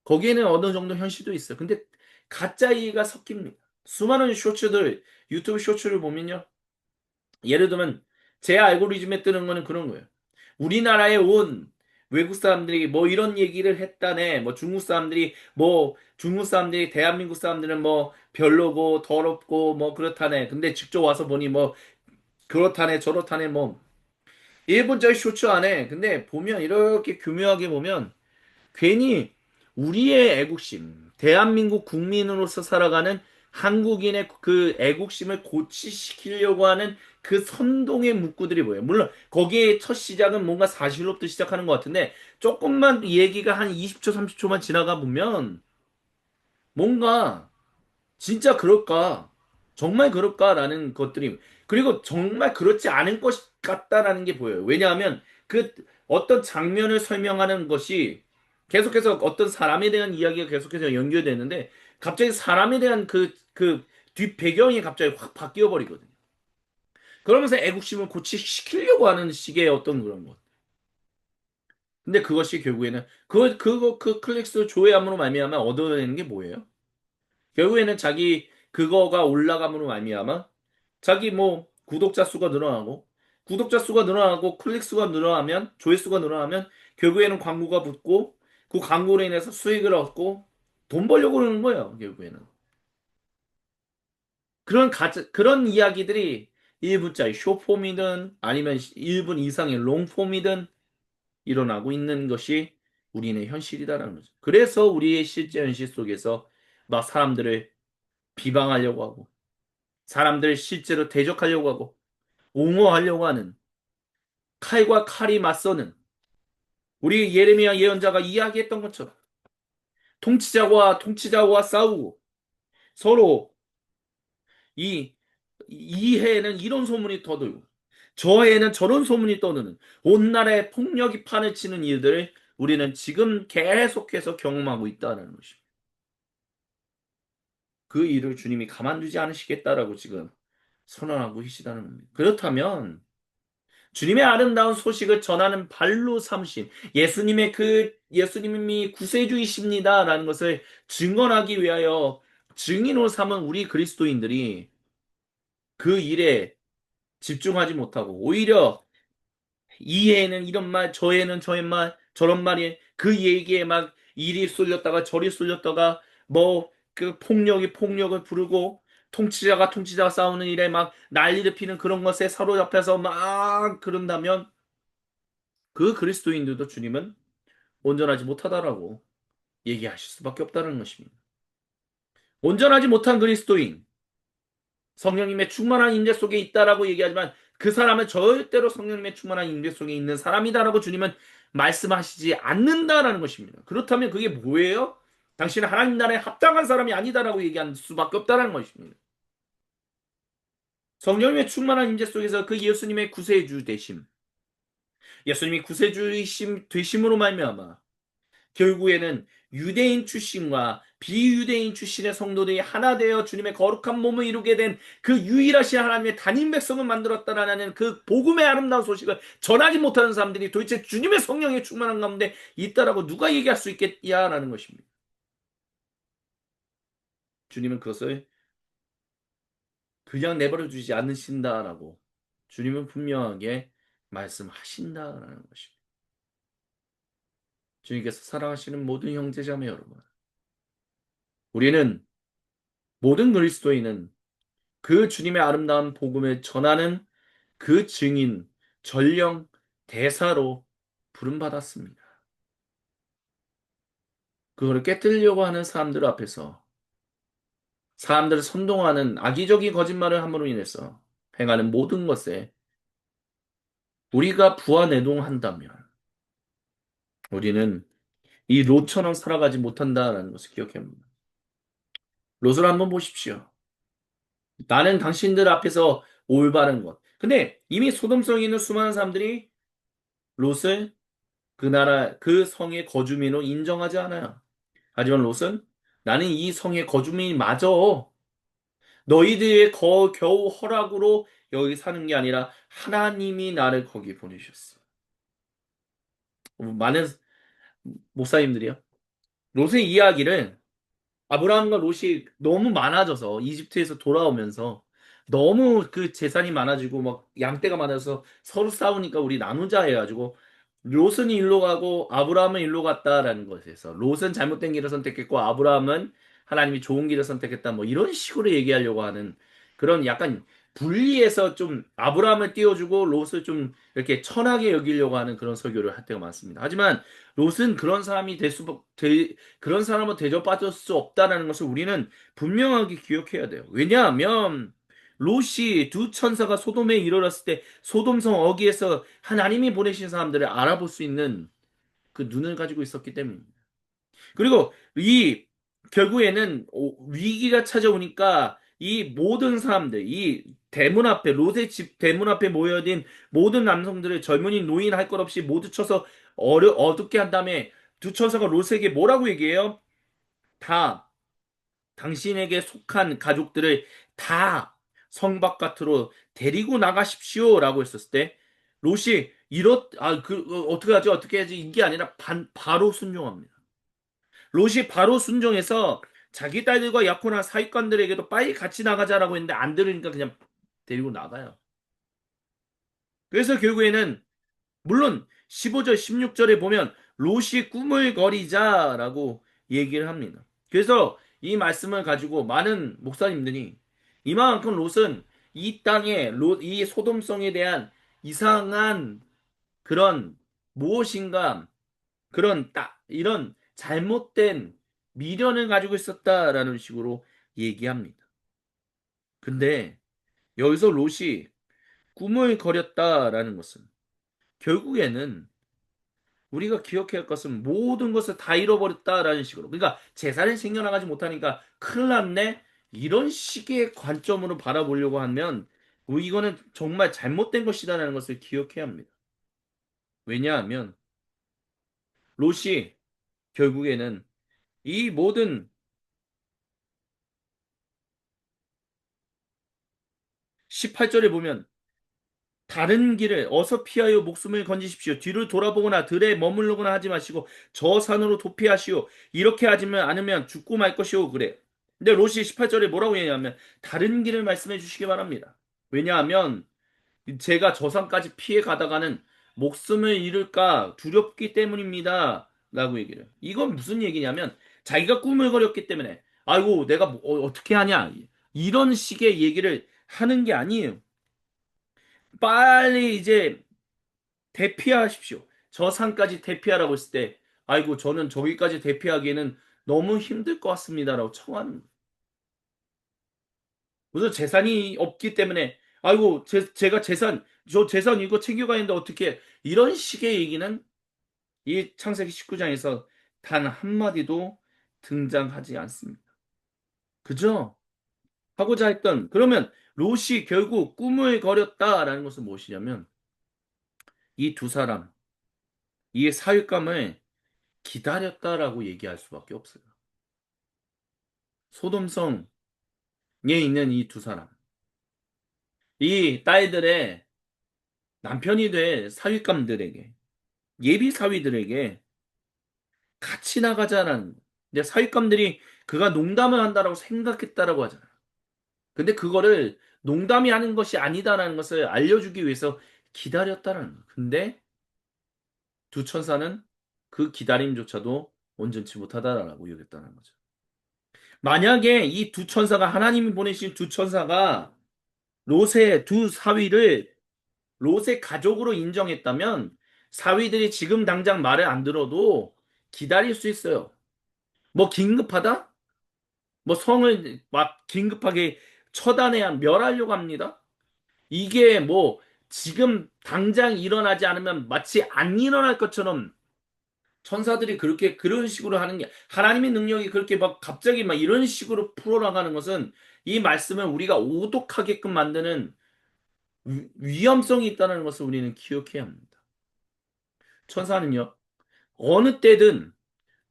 거기에는 어느 정도 현실도 있어요. 근데 가짜이가 섞입니다. 수많은 쇼츠들, 유튜브 쇼츠를 보면요. 예를 들면 제 알고리즘에 뜨는 거는 그런 거예요. 우리나라에 온 외국 사람들이 뭐 이런 얘기를 했다네. 뭐 중국 사람들이 대한민국 사람들은 뭐 별로고 더럽고 뭐 그렇다네. 근데 직접 와서 보니 뭐 그렇다네 저렇다네 뭐 일본짜리 쇼츠 안에 근데 보면 이렇게 교묘하게 보면 괜히 우리의 애국심, 대한민국 국민으로서 살아가는 한국인의 그 애국심을 고취시키려고 하는 그 선동의 문구들이 뭐예요? 물론 거기에 첫 시작은 뭔가 사실로부터 시작하는 것 같은데 조금만 얘기가 한 20초, 30초만 지나가 보면 뭔가 진짜 그럴까? 정말 그럴까라는 것들이 그리고 정말 그렇지 않은 것 같다라는 게 보여요. 왜냐하면 그 어떤 장면을 설명하는 것이 계속해서 어떤 사람에 대한 이야기가 계속해서 연결되는데 갑자기 사람에 대한 그 뒷 배경이 갑자기 확 바뀌어 버리거든요. 그러면서 애국심을 고취시키려고 하는 식의 어떤 그런 것. 근데 그것이 결국에는 그 클릭수 조회함으로 말미암아 얻어내는 게 뭐예요? 결국에는 자기 그거가 올라감으로 말미암아 자기 뭐 구독자 수가 늘어나고 구독자 수가 늘어나고 클릭 수가 늘어나면 조회수가 늘어나면 결국에는 광고가 붙고 그 광고로 인해서 수익을 얻고 돈 벌려고 그러는 거예요. 결국에는 그런 이야기들이 1분짜리 쇼폼이든 아니면 1분 이상의 롱폼이든 일어나고 있는 것이 우리의 현실이다라는 거죠. 그래서 우리의 실제 현실 속에서 막 사람들을 비방하려고 하고 사람들 실제로 대적하려고 하고 옹호하려고 하는 칼과 칼이 맞서는 우리 예레미야 예언자가 이야기했던 것처럼 통치자와 싸우고 서로 이, 이 해에는 이런 소문이 떠들고 저 해에는 저런 소문이 떠드는 온 나라에 폭력이 판을 치는 일들을 우리는 지금 계속해서 경험하고 있다는 것입니다. 그 일을 주님이 가만두지 않으시겠다라고 지금 선언하고 계시다는 겁니다. 그렇다면 주님의 아름다운 소식을 전하는 발로 삼신 예수님이 구세주이십니다라는 것을 증언하기 위하여 증인으로 삼은 우리 그리스도인들이 그 일에 집중하지 못하고 오히려 이 애는 이런 말, 저 애는 저런 말, 저런 말이 그 얘기에 막 이리 쏠렸다가 저리 쏠렸다가 뭐 그 폭력을 부르고 통치자가 싸우는 일에 막 난리를 피는 그런 것에 사로잡혀서 막 그런다면 그 그리스도인들도 주님은 온전하지 못하다라고 얘기하실 수밖에 없다는 것입니다. 온전하지 못한 그리스도인, 성령님의 충만한 임재 속에 있다라고 얘기하지만 그 사람은 절대로 성령님의 충만한 임재 속에 있는 사람이다라고 주님은 말씀하시지 않는다라는 것입니다. 그렇다면 그게 뭐예요? 당신은 하나님 나라에 합당한 사람이 아니다라고 얘기할 수밖에 없다는 것입니다. 성령님의 충만한 임재 속에서 그 예수님의 구세주 되심, 예수님이 구세주이심 되심으로 말미암아 결국에는 유대인 출신과 비유대인 출신의 성도들이 하나 되어 주님의 거룩한 몸을 이루게 된 그 유일하신 하나님의 단임 백성을 만들었다라는 그 복음의 아름다운 소식을 전하지 못하는 사람들이 도대체 주님의 성령의 충만한 가운데 있다라고 누가 얘기할 수 있겠냐라는 것입니다. 주님은 그것을 그냥 내버려 두지 않으신다라고 주님은 분명하게 말씀하신다라는 것입니다. 주님께서 사랑하시는 모든 형제자매 여러분, 우리는 모든 그리스도인은 그 주님의 아름다운 복음을 전하는 그 증인, 전령, 대사로 부름받았습니다. 그거를 깨뜨리려고 하는 사람들 앞에서 사람들을 선동하는 악의적인 거짓말을 함으로 인해서 행하는 모든 것에 우리가 부하내동한다면 우리는 이 롯처럼 살아가지 못한다라는 것을 기억해야 합니다. 롯을 한번 보십시오. 나는 당신들 앞에서 올바른 것. 근데 이미 소돔성에 있는 수많은 사람들이 롯을 그 나라, 그 성의 거주민으로 인정하지 않아요. 하지만 롯은 나는 이 성의 거주민이 맞아. 너희들의 겨우 허락으로 여기 사는 게 아니라 하나님이 나를 거기 보내셨어. 많은 목사님들이요. 롯의 이야기를 아브라함과 롯이 너무 많아져서 이집트에서 돌아오면서 너무 그 재산이 많아지고 막 양떼가 많아서 서로 싸우니까 우리 나누자 해가지고 롯은 일로 가고 아브라함은 일로 갔다라는 것에서 롯은 잘못된 길을 선택했고 아브라함은 하나님이 좋은 길을 선택했다 뭐 이런 식으로 얘기하려고 하는 그런 약간 분리해서 좀 아브라함을 띄워주고 롯을 좀 이렇게 천하게 여기려고 하는 그런 설교를 할 때가 많습니다. 하지만 롯은 그런 사람이 그런 사람은 대접받을 수 없다라는 것을 우리는 분명하게 기억해야 돼요. 왜냐하면 롯이 두 천사가 소돔에 이르렀을 때 소돔성 어귀에서 하나님이 보내신 사람들을 알아볼 수 있는 그 눈을 가지고 있었기 때문입니다. 그리고 이 결국에는 위기가 찾아오니까 이 모든 사람들, 이 대문 앞에 롯의 집 대문 앞에 모여진 모든 남성들을 젊은이 노인 할 것 없이 모두 쳐서 어둡게 한 다음에 두 천사가 롯에게 뭐라고 얘기해요? 다 당신에게 속한 가족들을 다 성 바깥으로 데리고 나가십시오라고 했었을 때 롯이 어떻게 하지 어떻게 하지 이게 아니라 바로 순종합니다. 롯이 바로 순종해서 자기 딸들과 약혼한 사위관들에게도 빨리 같이 나가자라고 했는데 안 들으니까 그냥 데리고 나가요. 그래서 결국에는 물론 15절, 16절에 보면 롯이 꿈을 거리자라고 얘기를 합니다. 그래서 이 말씀을 가지고 많은 목사님들이 이만큼 롯은 이 땅에 이 소돔성에 대한 이상한 그런 무엇인가 그런 이런 잘못된 미련을 가지고 있었다라는 식으로 얘기합니다. 근데 여기서 롯이 꿈을 거렸다라는 것은 결국에는 우리가 기억해야 할 것은 모든 것을 다 잃어버렸다라는 식으로. 그러니까 재산이 생겨나가지 못하니까 큰일 났네? 이런 식의 관점으로 바라보려고 하면 이거는 정말 잘못된 것이다라는 것을 기억해야 합니다. 왜냐하면 롯이 결국에는 이 모든 18절에 보면 다른 길을 어서 피하여 목숨을 건지십시오. 뒤를 돌아보거나 들에 머무르거나 하지 마시고 저 산으로 도피하시오. 이렇게 하지만 않으면 죽고 말 것이오. 그래. 근데 롯이 18절에 뭐라고 얘기하냐면 다른 길을 말씀해 주시기 바랍니다. 왜냐하면 제가 저 산까지 피해 가다가는 목숨을 잃을까 두렵기 때문입니다. 라고 얘기를 해요. 이건 무슨 얘기냐면 자기가 꿈을 거렸기 때문에 아이고 내가 어떻게 하냐 이런 식의 얘기를 하는 게 아니에요. 빨리 이제 대피하십시오. 저 산까지 대피하라고 했을 때, 아이고, 저는 저기까지 대피하기에는 너무 힘들 것 같습니다라고 청하는 거예요. 그래서 재산이 없기 때문에, 아이고, 제가 저 재산 이거 챙겨가야 하는데 어떻게, 이런 식의 얘기는 이 창세기 19장에서 단 한마디도 등장하지 않습니다. 그죠? 하고자 했던, 그러면 롯이 결국 꿈을 거렸다라는 것은 무엇이냐면, 이 두 사람, 이 사윗감을 기다렸다라고 얘기할 수밖에 없어요. 소돔성에 있는 이 두 사람. 이 딸들의 남편이 될 사윗감들에게, 예비 사위들에게 같이 나가자는, 근데 사윗감들이 그가 농담을 한다라고 생각했다라고 하잖아요. 근데 그거를 농담이 하는 것이 아니다라는 것을 알려주기 위해서 기다렸다라는 거예요. 근데 두 천사는 그 기다림조차도 온전치 못하다라고 여겼다는 거죠. 만약에 이 두 천사가 하나님이 보내신 두 천사가 롯의 두 사위를 롯의 가족으로 인정했다면 사위들이 지금 당장 말을 안 들어도 기다릴 수 있어요. 뭐 긴급하다? 뭐 성을 막 긴급하게 처단해야 멸하려고 합니다. 이게 뭐 지금 당장 일어나지 않으면 마치 안 일어날 것처럼 천사들이 그렇게 그런 식으로 하는 게 하나님의 능력이 그렇게 막 갑자기 막 이런 식으로 풀어나가는 것은 이 말씀을 우리가 오독하게끔 만드는 위험성이 있다는 것을 우리는 기억해야 합니다. 천사는요, 어느 때든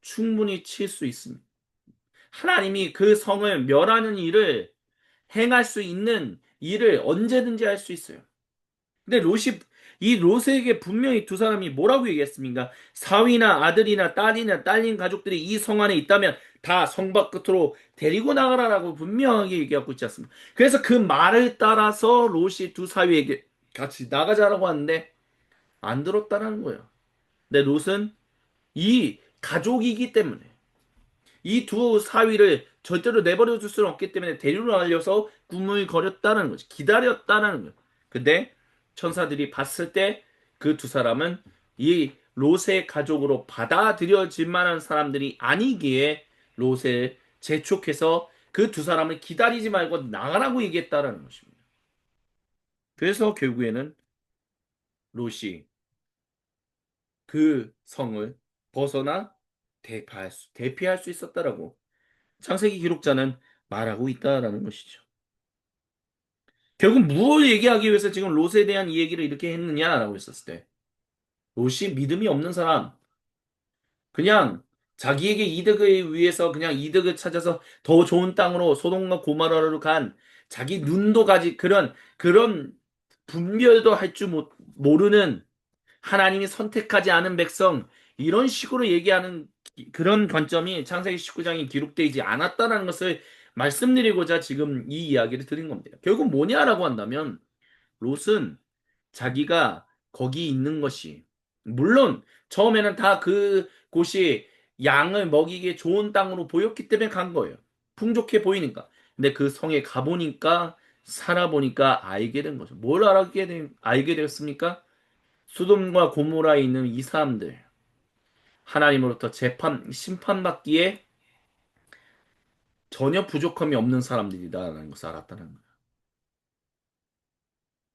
충분히 칠 수 있습니다. 하나님이 그 성을 멸하는 일을 행할 수 있는 일을 언제든지 할 수 있어요. 근데 이 롯에게 분명히 두 사람이 뭐라고 얘기했습니까? 사위나 아들이나 딸이나 딸린 가족들이 이 성 안에 있다면 다 성 밖으로 데리고 나가라라고 분명하게 얘기하고 있지 않습니까? 그래서 그 말을 따라서 롯이 두 사위에게 같이 나가자라고 하는데 안 들었다라는 거예요. 근데 롯은 이 가족이기 때문에 이 두 사위를 절대로 내버려 둘 수는 없기 때문에 데리러 알려서 꿈을 거렸다는 거지. 기다렸다는 거야. 근데 천사들이 봤을 때 그 두 사람은 이 롯의 가족으로 받아들여질 만한 사람들이 아니기에 롯을 재촉해서 그 두 사람을 기다리지 말고 나가라고 얘기했다라는 것입니다. 그래서 결국에는 롯이 그 성을 벗어나 대피할 수 있었다라고 창세기 기록자는 말하고 있다라는 것이죠. 결국 무엇을 얘기하기 위해서 지금 롯에 대한 이 얘기를 이렇게 했느냐라고 했었을 때 롯이 믿음이 없는 사람, 그냥 자기에게 이득을 위해서 그냥 이득을 찾아서 더 좋은 땅으로 소돔과 고모라로 간 자기 눈도 가지 그런 분별도 할 줄 모르는 하나님이 선택하지 않은 백성 이런 식으로 얘기하는 그런 관점이 창세기 19장에 기록되지 않았다는 것을 말씀드리고자 지금 이 이야기를 드린 겁니다. 결국 뭐냐라고 한다면 롯은 자기가 거기 있는 것이 물론 처음에는 다 그 곳이 양을 먹이기에 좋은 땅으로 보였기 때문에 간 거예요. 풍족해 보이니까. 근데 그 성에 가보니까 살아보니까 알게 된 거죠. 뭘 알게 되었습니까? 소돔과 고모라에 있는 이 사람들 하나님으로부터 심판받기에 전혀 부족함이 없는 사람들이다라는 것을 알았다는 거예요.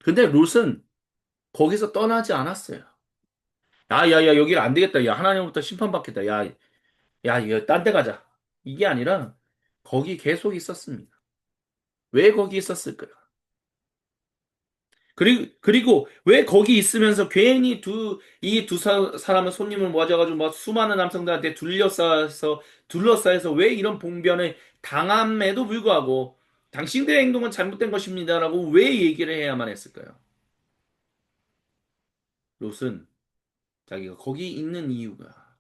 근데 롯은 거기서 떠나지 않았어요. 야, 여기를 안 되겠다. 야, 하나님으로부터 심판받겠다. 야, 이거 딴 데 가자. 이게 아니라 거기 계속 있었습니다. 왜 거기 있었을까요? 그리고 왜 거기 있으면서 괜히 이 두 사람은 손님을 모아가지고 막 수많은 남성들한테 둘러싸여서 왜 이런 봉변을 당함에도 불구하고 당신들의 행동은 잘못된 것입니다라고 왜 얘기를 해야만 했을까요? 롯은 자기가 거기 있는 이유가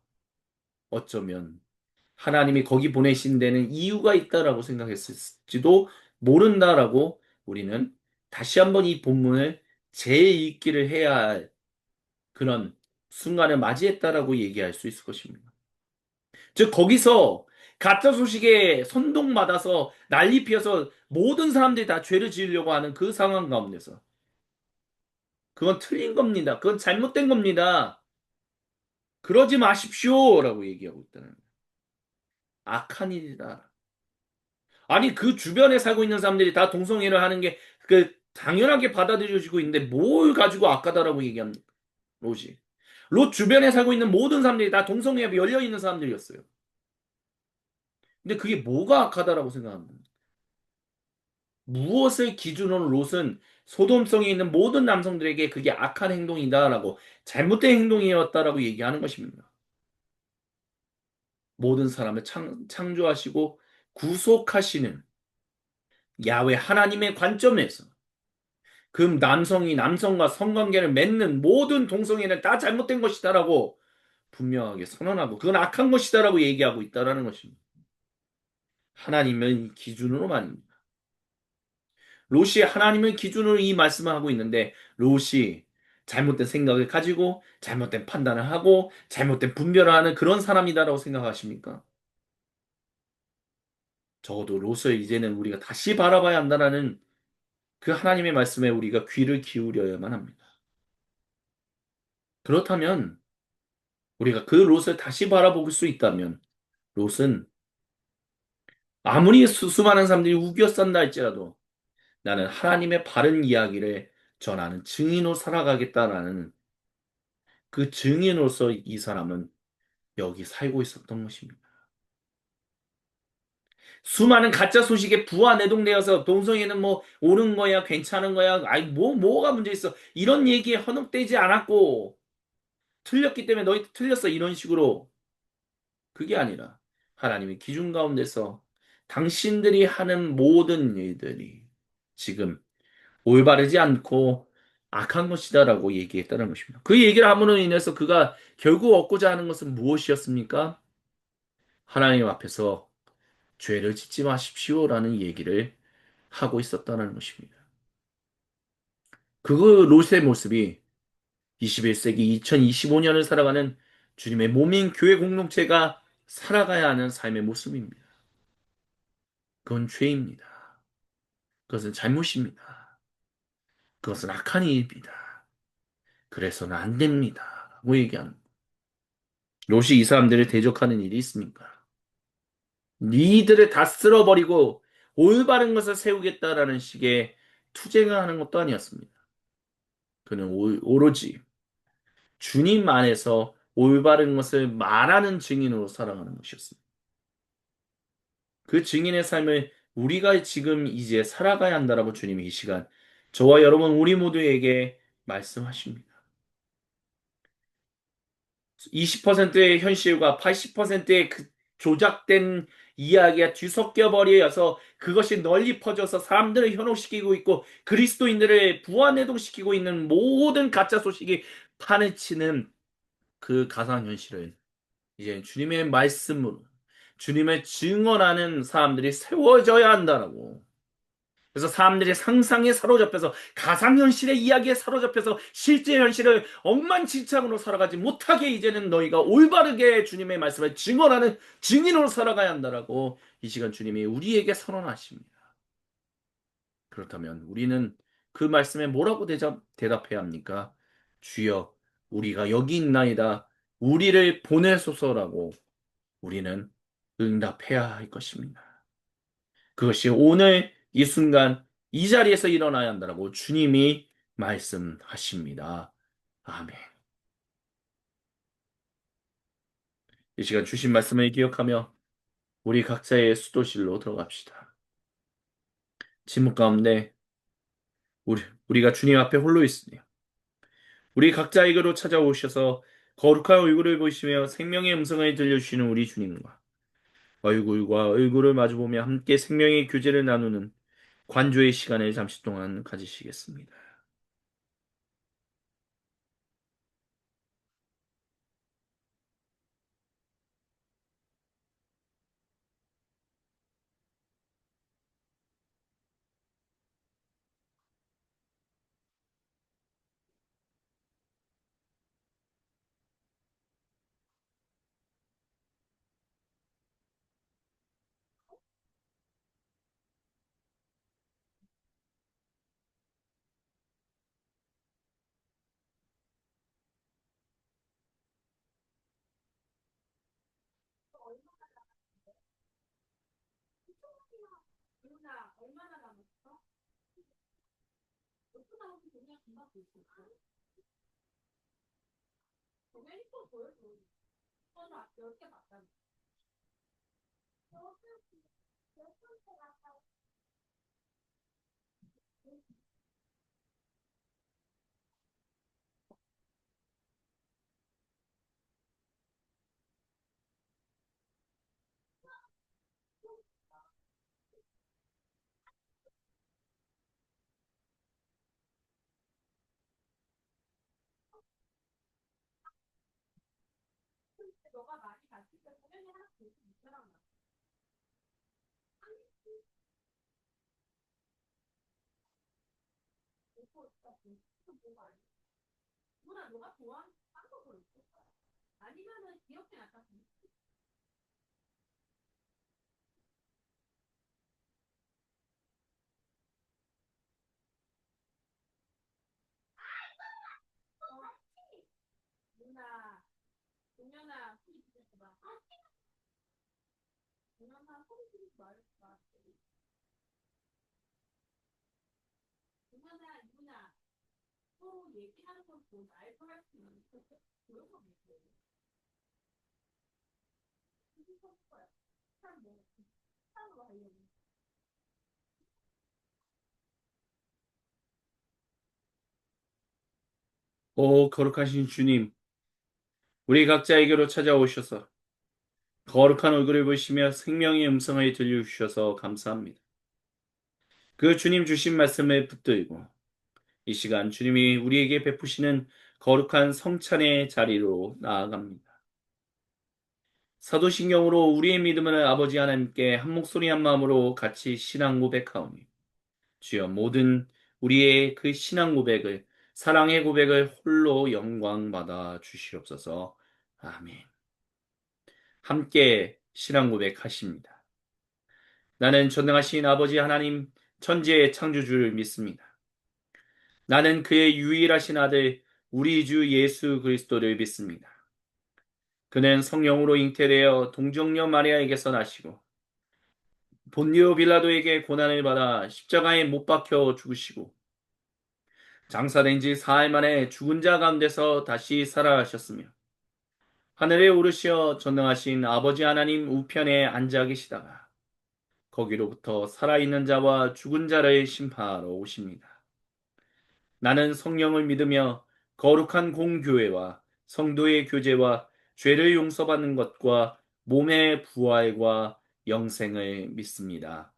어쩌면 하나님이 거기 보내신 데는 이유가 있다라고 생각했을지도 모른다라고 우리는 다시 한번 이 본문을 재읽기를 해야 할 그런 순간을 맞이했다라고 얘기할 수 있을 것입니다. 즉, 거기서 가짜 소식에 선동받아서 난리 피어서 모든 사람들이 다 죄를 지으려고 하는 그 상황 가운데서 그건 틀린 겁니다. 그건 잘못된 겁니다. 그러지 마십시오. 라고 얘기하고 있다는 거예요. 악한 일이다. 아니, 그 주변에 살고 있는 사람들이 다 동성애를 하는 게 당연하게 받아들여지고 있는데 뭘 가지고 악하다라고 얘기합니까? 롯이. 롯 주변에 살고 있는 모든 사람들이 다 동성애에 열려 있는 사람들이었어요. 근데 그게 뭐가 악하다라고 생각합니까? 무엇을 기준으로 롯은 소돔성이 있는 모든 남성들에게 그게 악한 행동이다라고 잘못된 행동이었다라고 얘기하는 것입니다. 모든 사람을 창조하시고 구속하시는 야훼 하나님의 관점에서 그 남성이 남성과 성관계를 맺는 모든 동성애는 다 잘못된 것이다라고 분명하게 선언하고 그건 악한 것이다라고 얘기하고 있다라는 것입니다. 하나님의 기준으로 말입니다. 롯이 하나님의 기준으로 이 말씀을 하고 있는데 롯이 잘못된 생각을 가지고 잘못된 판단을 하고 잘못된 분별을 하는 그런 사람이다라고 생각하십니까? 적어도 롯을 이제는 우리가 다시 바라봐야 한다라는 그 하나님의 말씀에 우리가 귀를 기울여야만 합니다. 그렇다면 우리가 그 롯을 다시 바라볼 수 있다면 롯은 아무리 수많은 사람들이 우겨 싼다 할지라도 나는 하나님의 바른 이야기를 전하는 증인으로 살아가겠다라는 그 증인으로서 이 사람은 여기 살고 있었던 것입니다. 수많은 가짜 소식에 부화내동되어서 동성애는 뭐 옳은 거야, 괜찮은 거야, 아이 뭐가 문제 있어 이런 얘기에 현혹되지 않았고 틀렸기 때문에 너희 틀렸어 이런 식으로 그게 아니라 하나님의 기준 가운데서 당신들이 하는 모든 일들이 지금 올바르지 않고 악한 것이다라고 얘기했다는 것입니다. 그 얘기를 함으로 인해서 그가 결국 얻고자 하는 것은 무엇이었습니까? 하나님 앞에서 죄를 짓지 마십시오라는 얘기를 하고 있었다는 것입니다. 그 롯의 모습이 21세기 2025년을 살아가는 주님의 몸인 교회 공동체가 살아가야 하는 삶의 모습입니다. 그건 죄입니다. 그것은 잘못입니다. 그것은 악한 일입니다. 그래서는 안 됩니다. 라고 얘기하는 거예요. 롯이 이 사람들을 대적하는 일이 있습니까? 니들을 다 쓸어버리고 올바른 것을 세우겠다라는 식의 투쟁을 하는 것도 아니었습니다. 그는 오로지 주님 안에서 올바른 것을 말하는 증인으로 살아가는 것이었습니다. 그 증인의 삶을 우리가 지금 이제 살아가야 한다라고 주님이 이 시간 저와 여러분 우리 모두에게 말씀하십니다. 20%의 현실과 80%의 그 조작된 이야기가 뒤섞여 버려서 그것이 널리 퍼져서 사람들을 현혹시키고 있고 그리스도인들을 부안해동시키고 있는 모든 가짜 소식이 판을 치는 그 가상 현실을 이제 주님의 말씀으로 주님의 증언하는 사람들이 세워져야 한다라고. 그래서 사람들이 상상에 사로잡혀서 가상현실의 이야기에 사로잡혀서 실제 현실을 엉망진창으로 살아가지 못하게 이제는 너희가 올바르게 주님의 말씀을 증언하는 증인으로 살아가야 한다라고 이 시간 주님이 우리에게 선언하십니다. 그렇다면 우리는 그 말씀에 뭐라고 대답해야 합니까? 주여, 우리가 여기 있나이다. 우리를 보내소서라고 우리는 응답해야 할 것입니다. 그것이 오늘 이 순간 이 자리에서 일어나야 한다라고 주님이 말씀하십니다. 아멘. 이 시간 주신 말씀을 기억하며 우리 각자의 수도실로 들어갑시다. 침묵 가운데 우리가 주님 앞에 홀로 있으니 우리 각자에게로 찾아오셔서 거룩한 얼굴을 보시며 생명의 음성을 들려주시는 우리 주님과 얼굴과 얼굴을 마주보며 함께 생명의 교제를 나누는 관조의 시간을 잠시 동안 가지시겠습니다. 오 거룩하신 주님, 우리 각자에게로 찾아오셔서 거룩한 얼굴을 보시며 생명의 음성을 들려주셔서 감사합니다. 그 주님 주신 말씀을 붙들고 이 시간 주님이 우리에게 베푸시는 거룩한 성찬의 자리로 나아갑니다. 사도신경으로 우리의 믿음을 아버지 하나님께 한 목소리 한 마음으로 같이 신앙 고백하오니 주여 모든 우리의 그 신앙 고백을 사랑의 고백을 홀로 영광 받아 주시옵소서. 아멘. 함께 신앙 고백하십니다. 나는 전능하신 아버지 하나님 천지의 창조주를 믿습니다. 나는 그의 유일하신 아들 우리 주 예수 그리스도를 믿습니다. 그는 성령으로 잉태되어 동정녀 마리아에게서 나시고 본디오 빌라도에게 고난을 받아 십자가에 못 박혀 죽으시고 장사된 지 사흘 만에 죽은 자 가운데서 다시 살아나셨으며 하늘에 오르시어 전능하신 아버지 하나님 우편에 앉아 계시다가 거기로부터 살아있는 자와 죽은 자를 심판하러 오십니다. 나는 성령을 믿으며 거룩한 공교회와 성도의 교제와 죄를 용서받는 것과 몸의 부활과 영생을 믿습니다.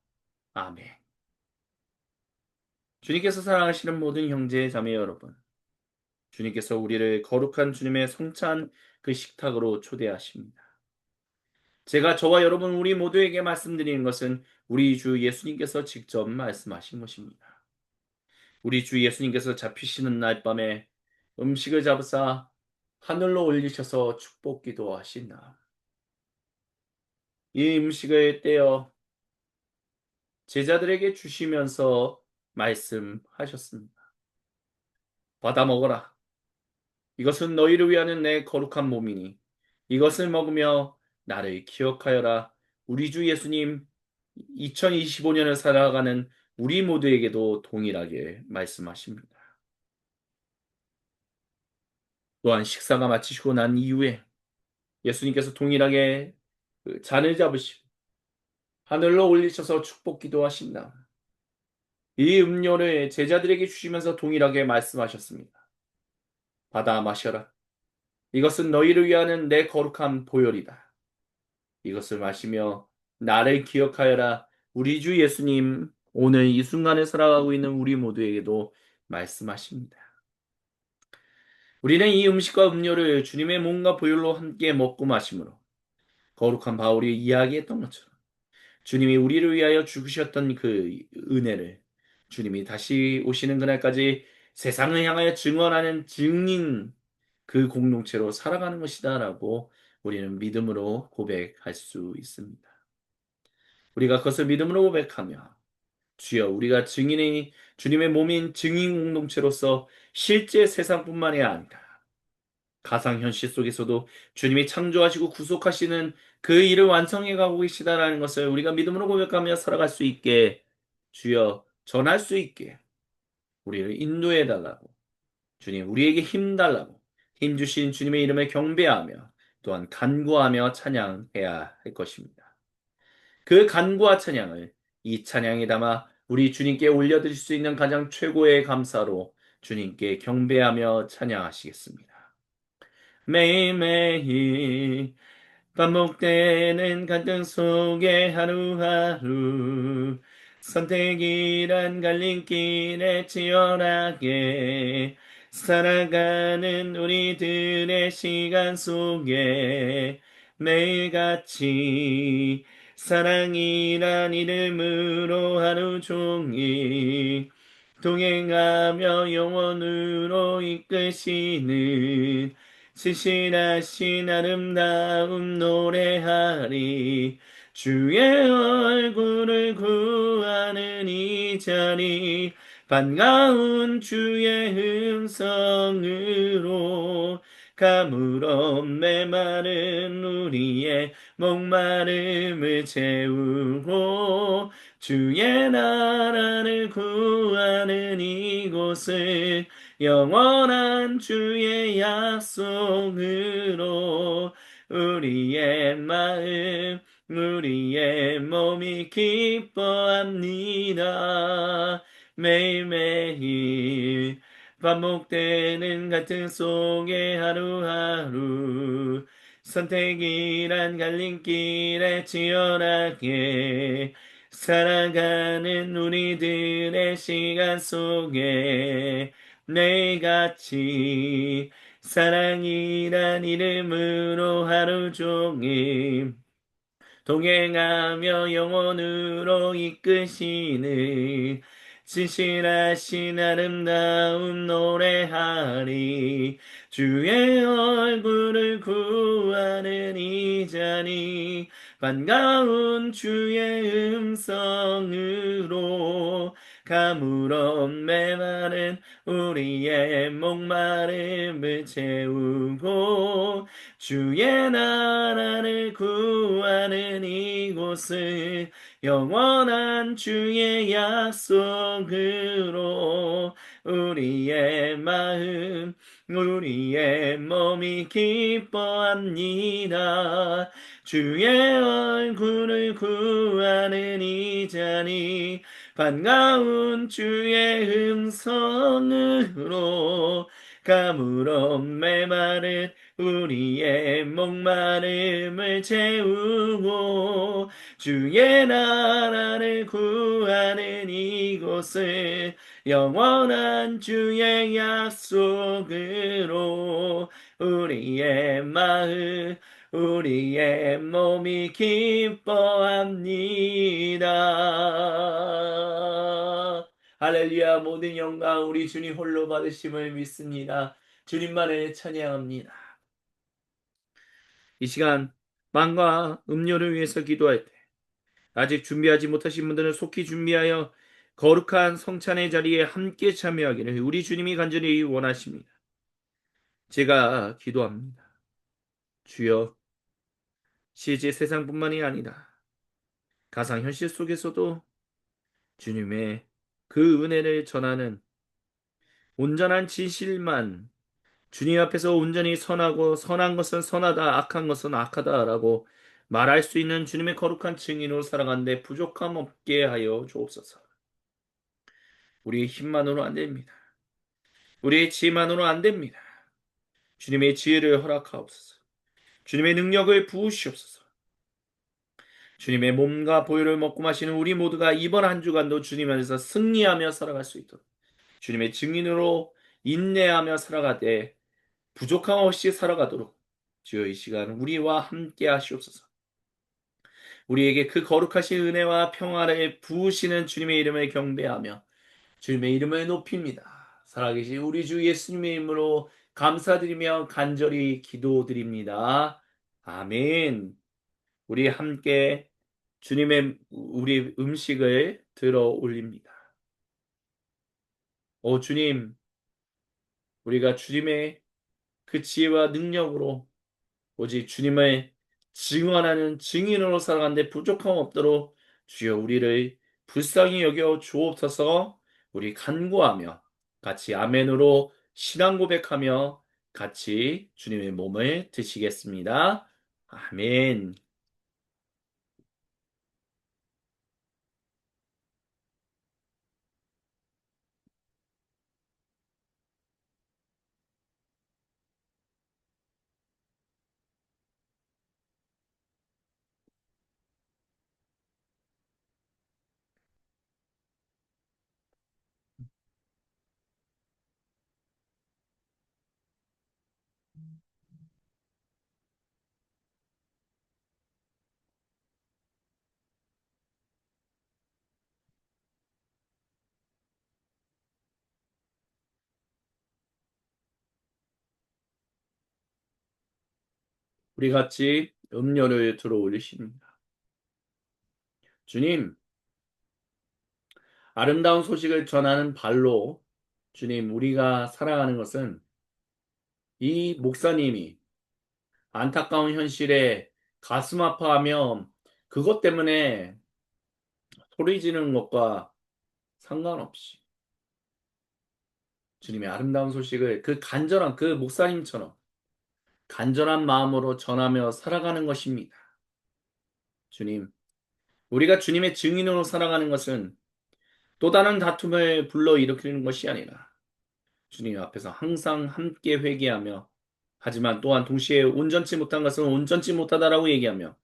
아멘. 주님께서 사랑하시는 모든 형제 자매 여러분, 주님께서 우리를 거룩한 주님의 성찬 그 식탁으로 초대하십니다. 제가 저와 여러분 우리 모두에게 말씀드리는 것은 우리 주 예수님께서 직접 말씀하신 것입니다. 우리 주 예수님께서 잡히시는 날 밤에 음식을 잡으사 하늘로 올리셔서 축복 기도하신다. 이 음식을 떼어 제자들에게 주시면서 말씀하셨습니다. 받아 먹어라. 이것은 너희를 위하는 내 거룩한 몸이니 이것을 먹으며 나를 기억하여라. 우리 주 예수님 2025년을 살아가는 우리 모두에게도 동일하게 말씀하십니다. 또한 식사가 마치시고 난 이후에 예수님께서 동일하게 그 잔을 잡으시고 하늘로 올리셔서 축복 기도하신다. 이 음료를 제자들에게 주시면서 동일하게 말씀하셨습니다. 받아 마셔라. 이것은 너희를 위하는 내 거룩한 보혈이다. 이것을 마시며 나를 기억하여라. 우리 주 예수님 오늘 이 순간을 살아가고 있는 우리 모두에게도 말씀하십니다. 우리는 이 음식과 음료를 주님의 몸과 보혈로 함께 먹고 마심으로 거룩한 바울이 이야기했던 것처럼 주님이 우리를 위하여 죽으셨던 그 은혜를 주님이 다시 오시는 그날까지 세상을 향하여 증언하는 증인 그 공동체로 살아가는 것이다라고 우리는 믿음으로 고백할 수 있습니다. 우리가 그것을 믿음으로 고백하며 주여 우리가 증인이 주님의 몸인 증인 공동체로서 실제 세상뿐만이 아니라 가상현실 속에서도 주님이 창조하시고 구속하시는 그 일을 완성해 가고 계시다라는 것을 우리가 믿음으로 고백하며 살아갈 수 있게 주여 전할 수 있게 우리를 인도해 달라고 주님 우리에게 힘 달라고 힘 주신 주님의 이름을 경배하며 또한 간구하며 찬양해야 할 것입니다. 그 간구와 찬양을 이 찬양에 담아 우리 주님께 올려드릴 수 있는 가장 최고의 감사로 주님께 경배하며 찬양하시겠습니다. 매일매일 반복되는 갈등 속에 하루하루 선택이란 갈림길에 치열하게 살아가는 우리들의 시간 속에 매일같이 사랑이란 이름으로 하루 종일 동행하며 영원으로 이끄시는 신실하신 아름다움 노래하리 주의 얼굴을 구하는 이 자리 반가운 주의 음성으로 가물없 메마른 우리의 목마름을 채우고 주의 나라를 구하는 이곳을 영원한 주의 약속으로 우리의 마음 우리의 몸이 기뻐합니다. 매일매일 반복되는 갈등 속에 하루하루 선택이란 갈림길에 치열하게 살아가는 우리들의 시간 속에 매일같이 사랑이란 이름으로 하루 종일 동행하며 영원으로 이끄시는 진실하신 아름다운 노래하리. 주의 얼굴을 구하는 이 자니 반가운 주의 음성으로 가물없 메마른 우리의 목마름을 채우고 주의 나라를 구하는 이곳을 영원한 주의 약속으로 우리의 마음 우리의 몸이 기뻐합니다. 주의 얼굴을 구하는 이 자니 반가운 주의 음성으로 가물없 메마른 우리의 목마름을 채우고 주의 나라를 구하는 이곳을 영원한 주의 약속으로 우리의 마음 우리의 몸이 기뻐합니다. 할렐루야. 모든 영광 우리 주님 홀로 받으심을 믿습니다. 주님만을 찬양합니다. 이 시간 빵과 음료를 위해서 기도할 때 아직 준비하지 못하신 분들은 속히 준비하여 거룩한 성찬의 자리에 함께 참여하기를 우리 주님이 간절히 원하십니다. 제가 기도합니다. 주여, 실제 세상뿐만이 아니라 가상현실 속에서도 주님의 그 은혜를 전하는 온전한 진실만 주님 앞에서 온전히 선하고 선한 것은 선하다, 악한 것은 악하다라고 말할 수 있는 주님의 거룩한 증인으로 살아가는데 부족함 없게 하여 주옵소서. 우리의 힘만으로 안 됩니다. 우리의 지혜만으로 안 됩니다. 주님의 지혜를 허락하옵소서. 주님의 능력을 부으시옵소서. 주님의 몸과 보혈을 먹고 마시는 우리 모두가 이번 한 주간도 주님 안에서 승리하며 살아갈 수 있도록 주님의 증인으로 인내하며 살아가되 부족함 없이 살아가도록 주여 이 시간 우리와 함께 하시옵소서. 우리에게 그 거룩하신 은혜와 평화를 부으시는 주님의 이름을 경배하며 주님의 이름을 높입니다. 살아계신 우리 주 예수님의 이름으로 감사드리며 간절히 기도드립니다. 아멘. 우리 함께 주님의 우리 음식을 들어 올립니다. 오 주님, 우리가 주님의 그 지혜와 능력으로 오직 주님을 증언하는 증인으로 살아가는데 부족함 없도록 주여 우리를 불쌍히 여겨 주옵소서. 우리 간구하며 같이 아멘으로 신앙 고백하며 같이 주님의 몸을 드시겠습니다. 아멘. 우리 같이 음료를 들어 올리십니다. 주님, 아름다운 소식을 전하는 발로 주님, 우리가 살아가는 것은 이 목사님이 안타까운 현실에 가슴 아파하며 그것 때문에 소리 지르는 것과 상관없이 주님의 아름다운 소식을 그 간절한 그 목사님처럼 간절한 마음으로 전하며 살아가는 것입니다. 주님, 우리가 주님의 증인으로 살아가는 것은 또 다른 다툼을 불러일으키는 것이 아니라 주님 앞에서 항상 함께 회개하며 하지만 또한 동시에 온전치 못한 것은 온전치 못하다라고 얘기하며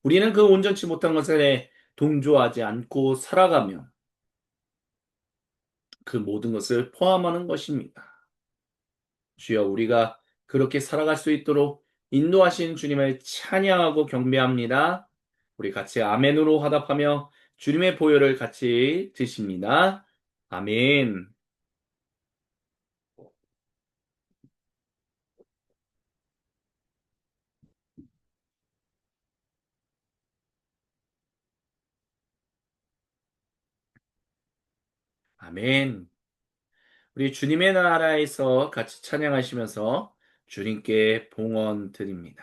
우리는 그 온전치 못한 것에 동조하지 않고 살아가며 그 모든 것을 포함하는 것입니다. 주여 우리가 그렇게 살아갈 수 있도록 인도하신 주님을 찬양하고 경배합니다. 우리 같이 아멘으로 화답하며 주님의 보혈을 같이 드십니다. 아멘. 아멘. 우리 주님의 나라에서 같이 찬양하시면서 주님께 봉헌 드립니다.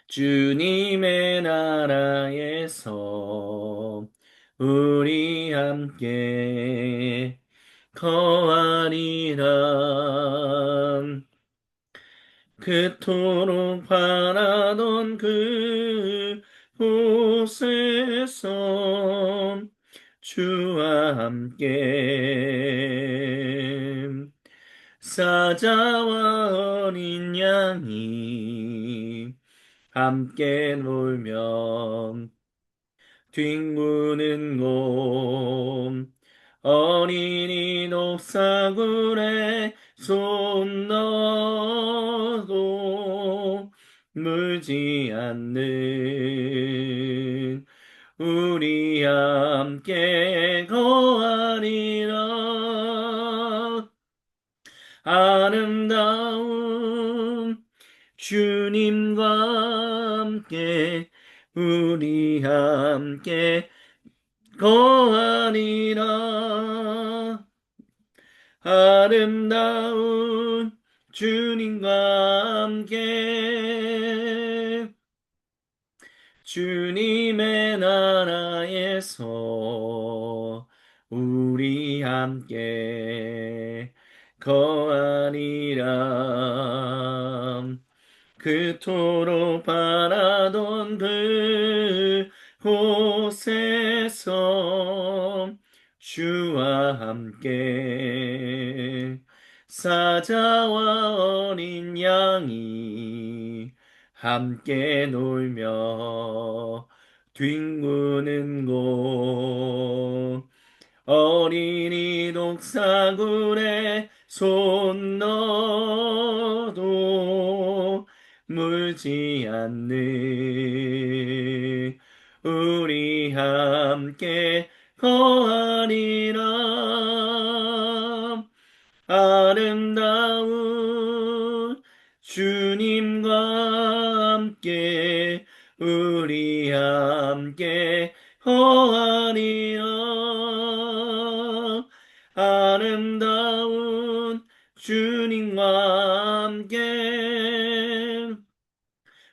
주님의 나라에서 우리 함께 거하리라. 그토록 바라던 그곳에서 주와 함께 사자와 어린 양이 함께 놀면 뒹구는 곳 어린이 녹사굴에 손 넣어도 물지 않는 우리 함께 거하리라. 아름다운 주님과 함께 우리 함께 거하리라. 아름다운 주님과 함께 주님의 나라에서 우리 함께 거하리라. 그토록 바라던 그곳에서 주와 함께 사자와 어린 양이 함께 놀며 뒹구는 곳 어린이 독사굴에 손 넣어도 물지 않는 우리 함께 거하리라. 아름다운 주님과 함께 우리 함께 거하리라. 아름다운 주님과 함께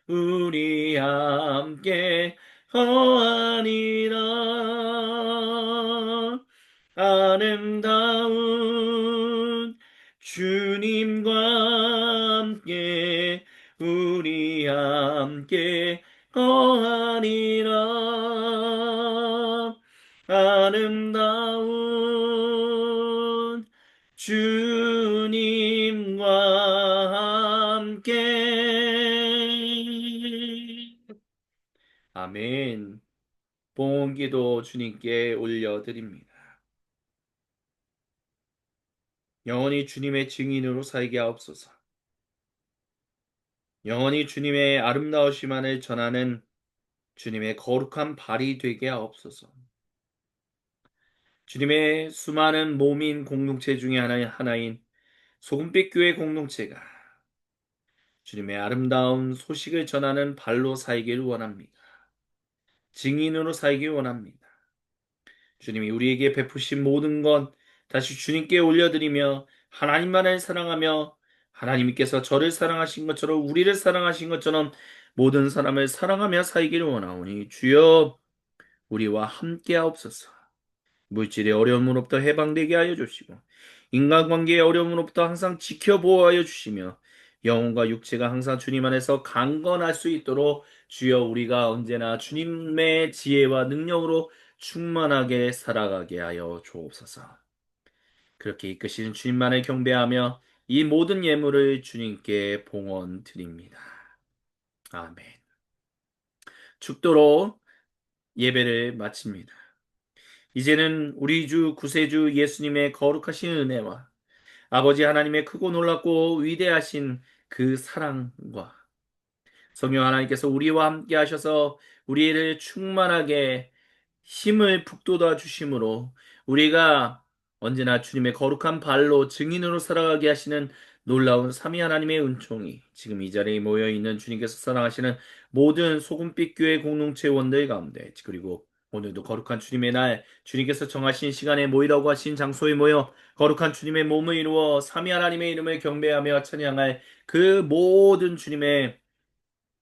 우리 함께 거하리라. 아름다운 주님과 함께 우리 함께 거하리라. 아름다운 주님과 함께 아멘. 봉헌기도 주님께 올려드립니다. 영원히 주님의 증인으로 살게 하옵소서. 영원히 주님의 아름다우심만을 전하는 주님의 거룩한 발이 되게 하옵소서. 주님의 수많은 몸인 공동체 중에 하나인 소금빛 교회 공동체가 주님의 아름다운 소식을 전하는 발로 살기를 원합니다. 증인으로 살기 원합니다. 주님이 우리에게 베푸신 모든 것 다시 주님께 올려드리며 하나님만을 사랑하며 하나님께서 저를 사랑하신 것처럼 우리를 사랑하신 것처럼 모든 사람을 사랑하며 살기를 원하오니 주여 우리와 함께 하옵소서. 물질의 어려움으로부터 해방되게 하여 주시고 인간관계의 어려움으로부터 항상 지켜보호하여 주시며 영혼과 육체가 항상 주님 안에서 강건할 수 있도록 주여 우리가 언제나 주님의 지혜와 능력으로 충만하게 살아가게 하여 주옵소서. 그렇게 이끄시는 주님만을 경배하며 이 모든 예물을 주님께 봉헌 드립니다. 아멘. 축도로 예배를 마칩니다. 이제는 우리 주 구세주 예수님의 거룩하신 은혜와 아버지 하나님의 크고 놀랍고 위대하신 그 사랑과 성령 하나님께서 우리와 함께 하셔서 우리를 충만하게 힘을 북돋아 주심으로 우리가 언제나 주님의 거룩한 발로 증인으로 살아가게 하시는 놀라운 삼위 하나님의 은총이 지금 이 자리에 모여 있는 주님께서 사랑하시는 모든 소금빛 교회 공동체 원들 가운데, 그리고 오늘도 거룩한 주님의 날, 주님께서 정하신 시간에 모이라고 하신 장소에 모여 거룩한 주님의 몸을 이루어 삼위 하나님의 이름을 경배하며 찬양할 그 모든 주님의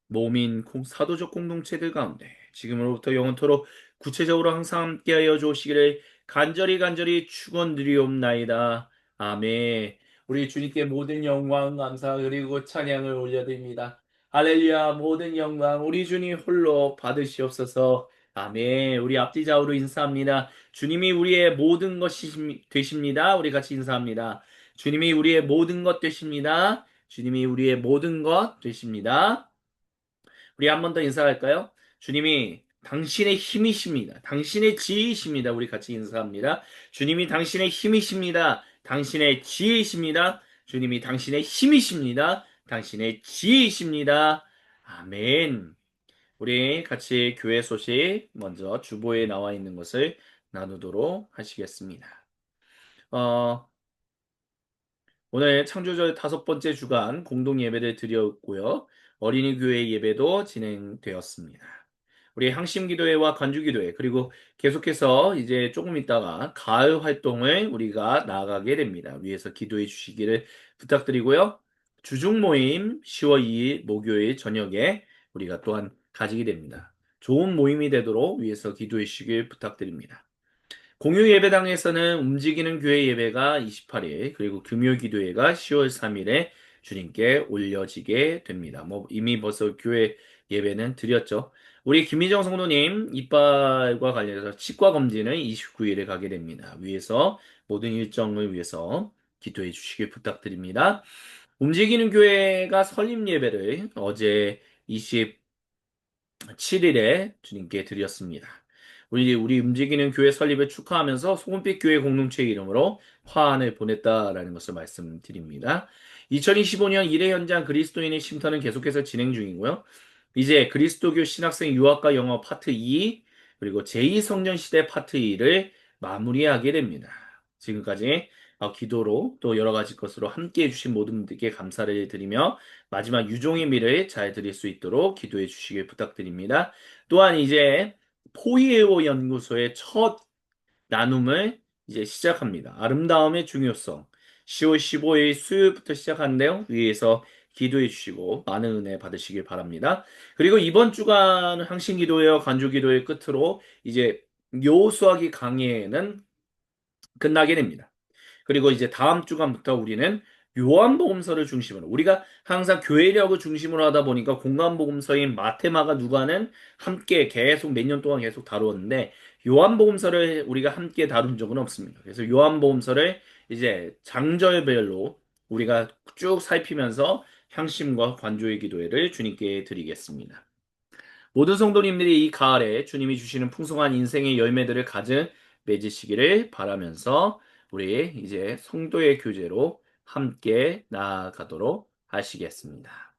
몸인 사도적 공동체들 가운데 지금으로부터 영원토록 구체적으로 항상 함께하여 주시기를 간절히 간절히 축원드리옵나이다. 아멘. 우리 주님께 모든 영광, 감사 그리고 찬양을 올려드립니다. 할렐루야. 모든 영광 우리 주님 홀로 받으시옵소서. 아멘. 우리 앞뒤 좌우로 인사합니다. 주님이 우리의 모든 것이 되십니다. 우리 같이 인사합니다. 주님이 우리의 모든 것 되십니다. 주님이 우리의 모든 것 되십니다. 우리 한 번 더 인사할까요? 주님이 당신의 힘이십니다. 당신의 지혜이십니다. 우리 같이 인사합니다. 주님이 당신의 힘이십니다. 당신의 지혜이십니다. 주님이 당신의 힘이십니다. 당신의 지혜이십니다. 아멘. 우리 같이 교회 소식 먼저 주보에 나와 있는 것을 나누도록 하시겠습니다. 어, 오늘 창조절 5번째 주간 공동 예배를 드렸고요. 어린이 교회 예배도 진행되었습니다. 우리 항심기도회와 간주기도회, 그리고 계속해서 이제 조금 있다가 가을 활동을 우리가 나아가게 됩니다. 위에서 기도해 주시기를 부탁드리고요. 주중 모임 10월 2일 목요일 저녁에 우리가 또한 가지게 됩니다. 좋은 모임이 되도록 위에서 기도해 주시길 부탁드립니다. 공유 예배당에서는 움직이는 교회 예배가 28일, 그리고 금요 기도회가 10월 3일에 주님께 올려지게 됩니다. 이미 벌써 교회 예배는 드렸죠. 우리 김희정 성도님 이빨과 관련해서 치과 검진은 29일에 가게 됩니다. 위에서 모든 일정을 위해서 기도해 주시길 부탁드립니다. 움직이는 교회가 설립 예배를 어제 7일에 주님께 드렸습니다. 우리 움직이는 교회 설립을 축하하면서 소금빛 교회 공동체 이름으로 화환을 보냈다라는 것을 말씀드립니다. 2025년 1회 현장 그리스도인의 쉼터는 계속해서 진행 중이고요. 이제 그리스도교 신학생 유학과 영어 파트 2, 그리고 제2성전시대 파트 2를 마무리하게 됩니다. 지금까지 기도로 또 여러 가지 것으로 함께 해주신 모든 분들께 감사를 드리며 마지막 유종의 미를 잘 드릴 수 있도록 기도해 주시길 부탁드립니다. 또한 이제 포이에오 연구소의 첫 나눔을 이제 시작합니다. 아름다움의 중요성. 10월 15일 수요일부터 시작하는데요. 위에서 기도해 주시고 많은 은혜 받으시길 바랍니다. 그리고 이번 주간 항신기도회와 간주기도회 끝으로 이제 묘수학이 강의는 끝나게 됩니다. 그리고 이제 다음 주간부터 우리는 요한복음서를 중심으로 우리가 항상 교회력을 중심으로 하다 보니까 공간복음서인 마테마가 누가는 함께 계속 몇 년 동안 계속 다루었는데 요한복음서를 우리가 함께 다룬 적은 없습니다. 그래서 요한복음서를 이제 장절별로 우리가 쭉 살피면서 향심과 관조의 기도회를 주님께 드리겠습니다. 모든 성도님들이 이 가을에 주님이 주시는 풍성한 인생의 열매들을 가져 맺으시기를 바라면서 우리 이제 성도의 교제로 함께 나아가도록 하시겠습니다.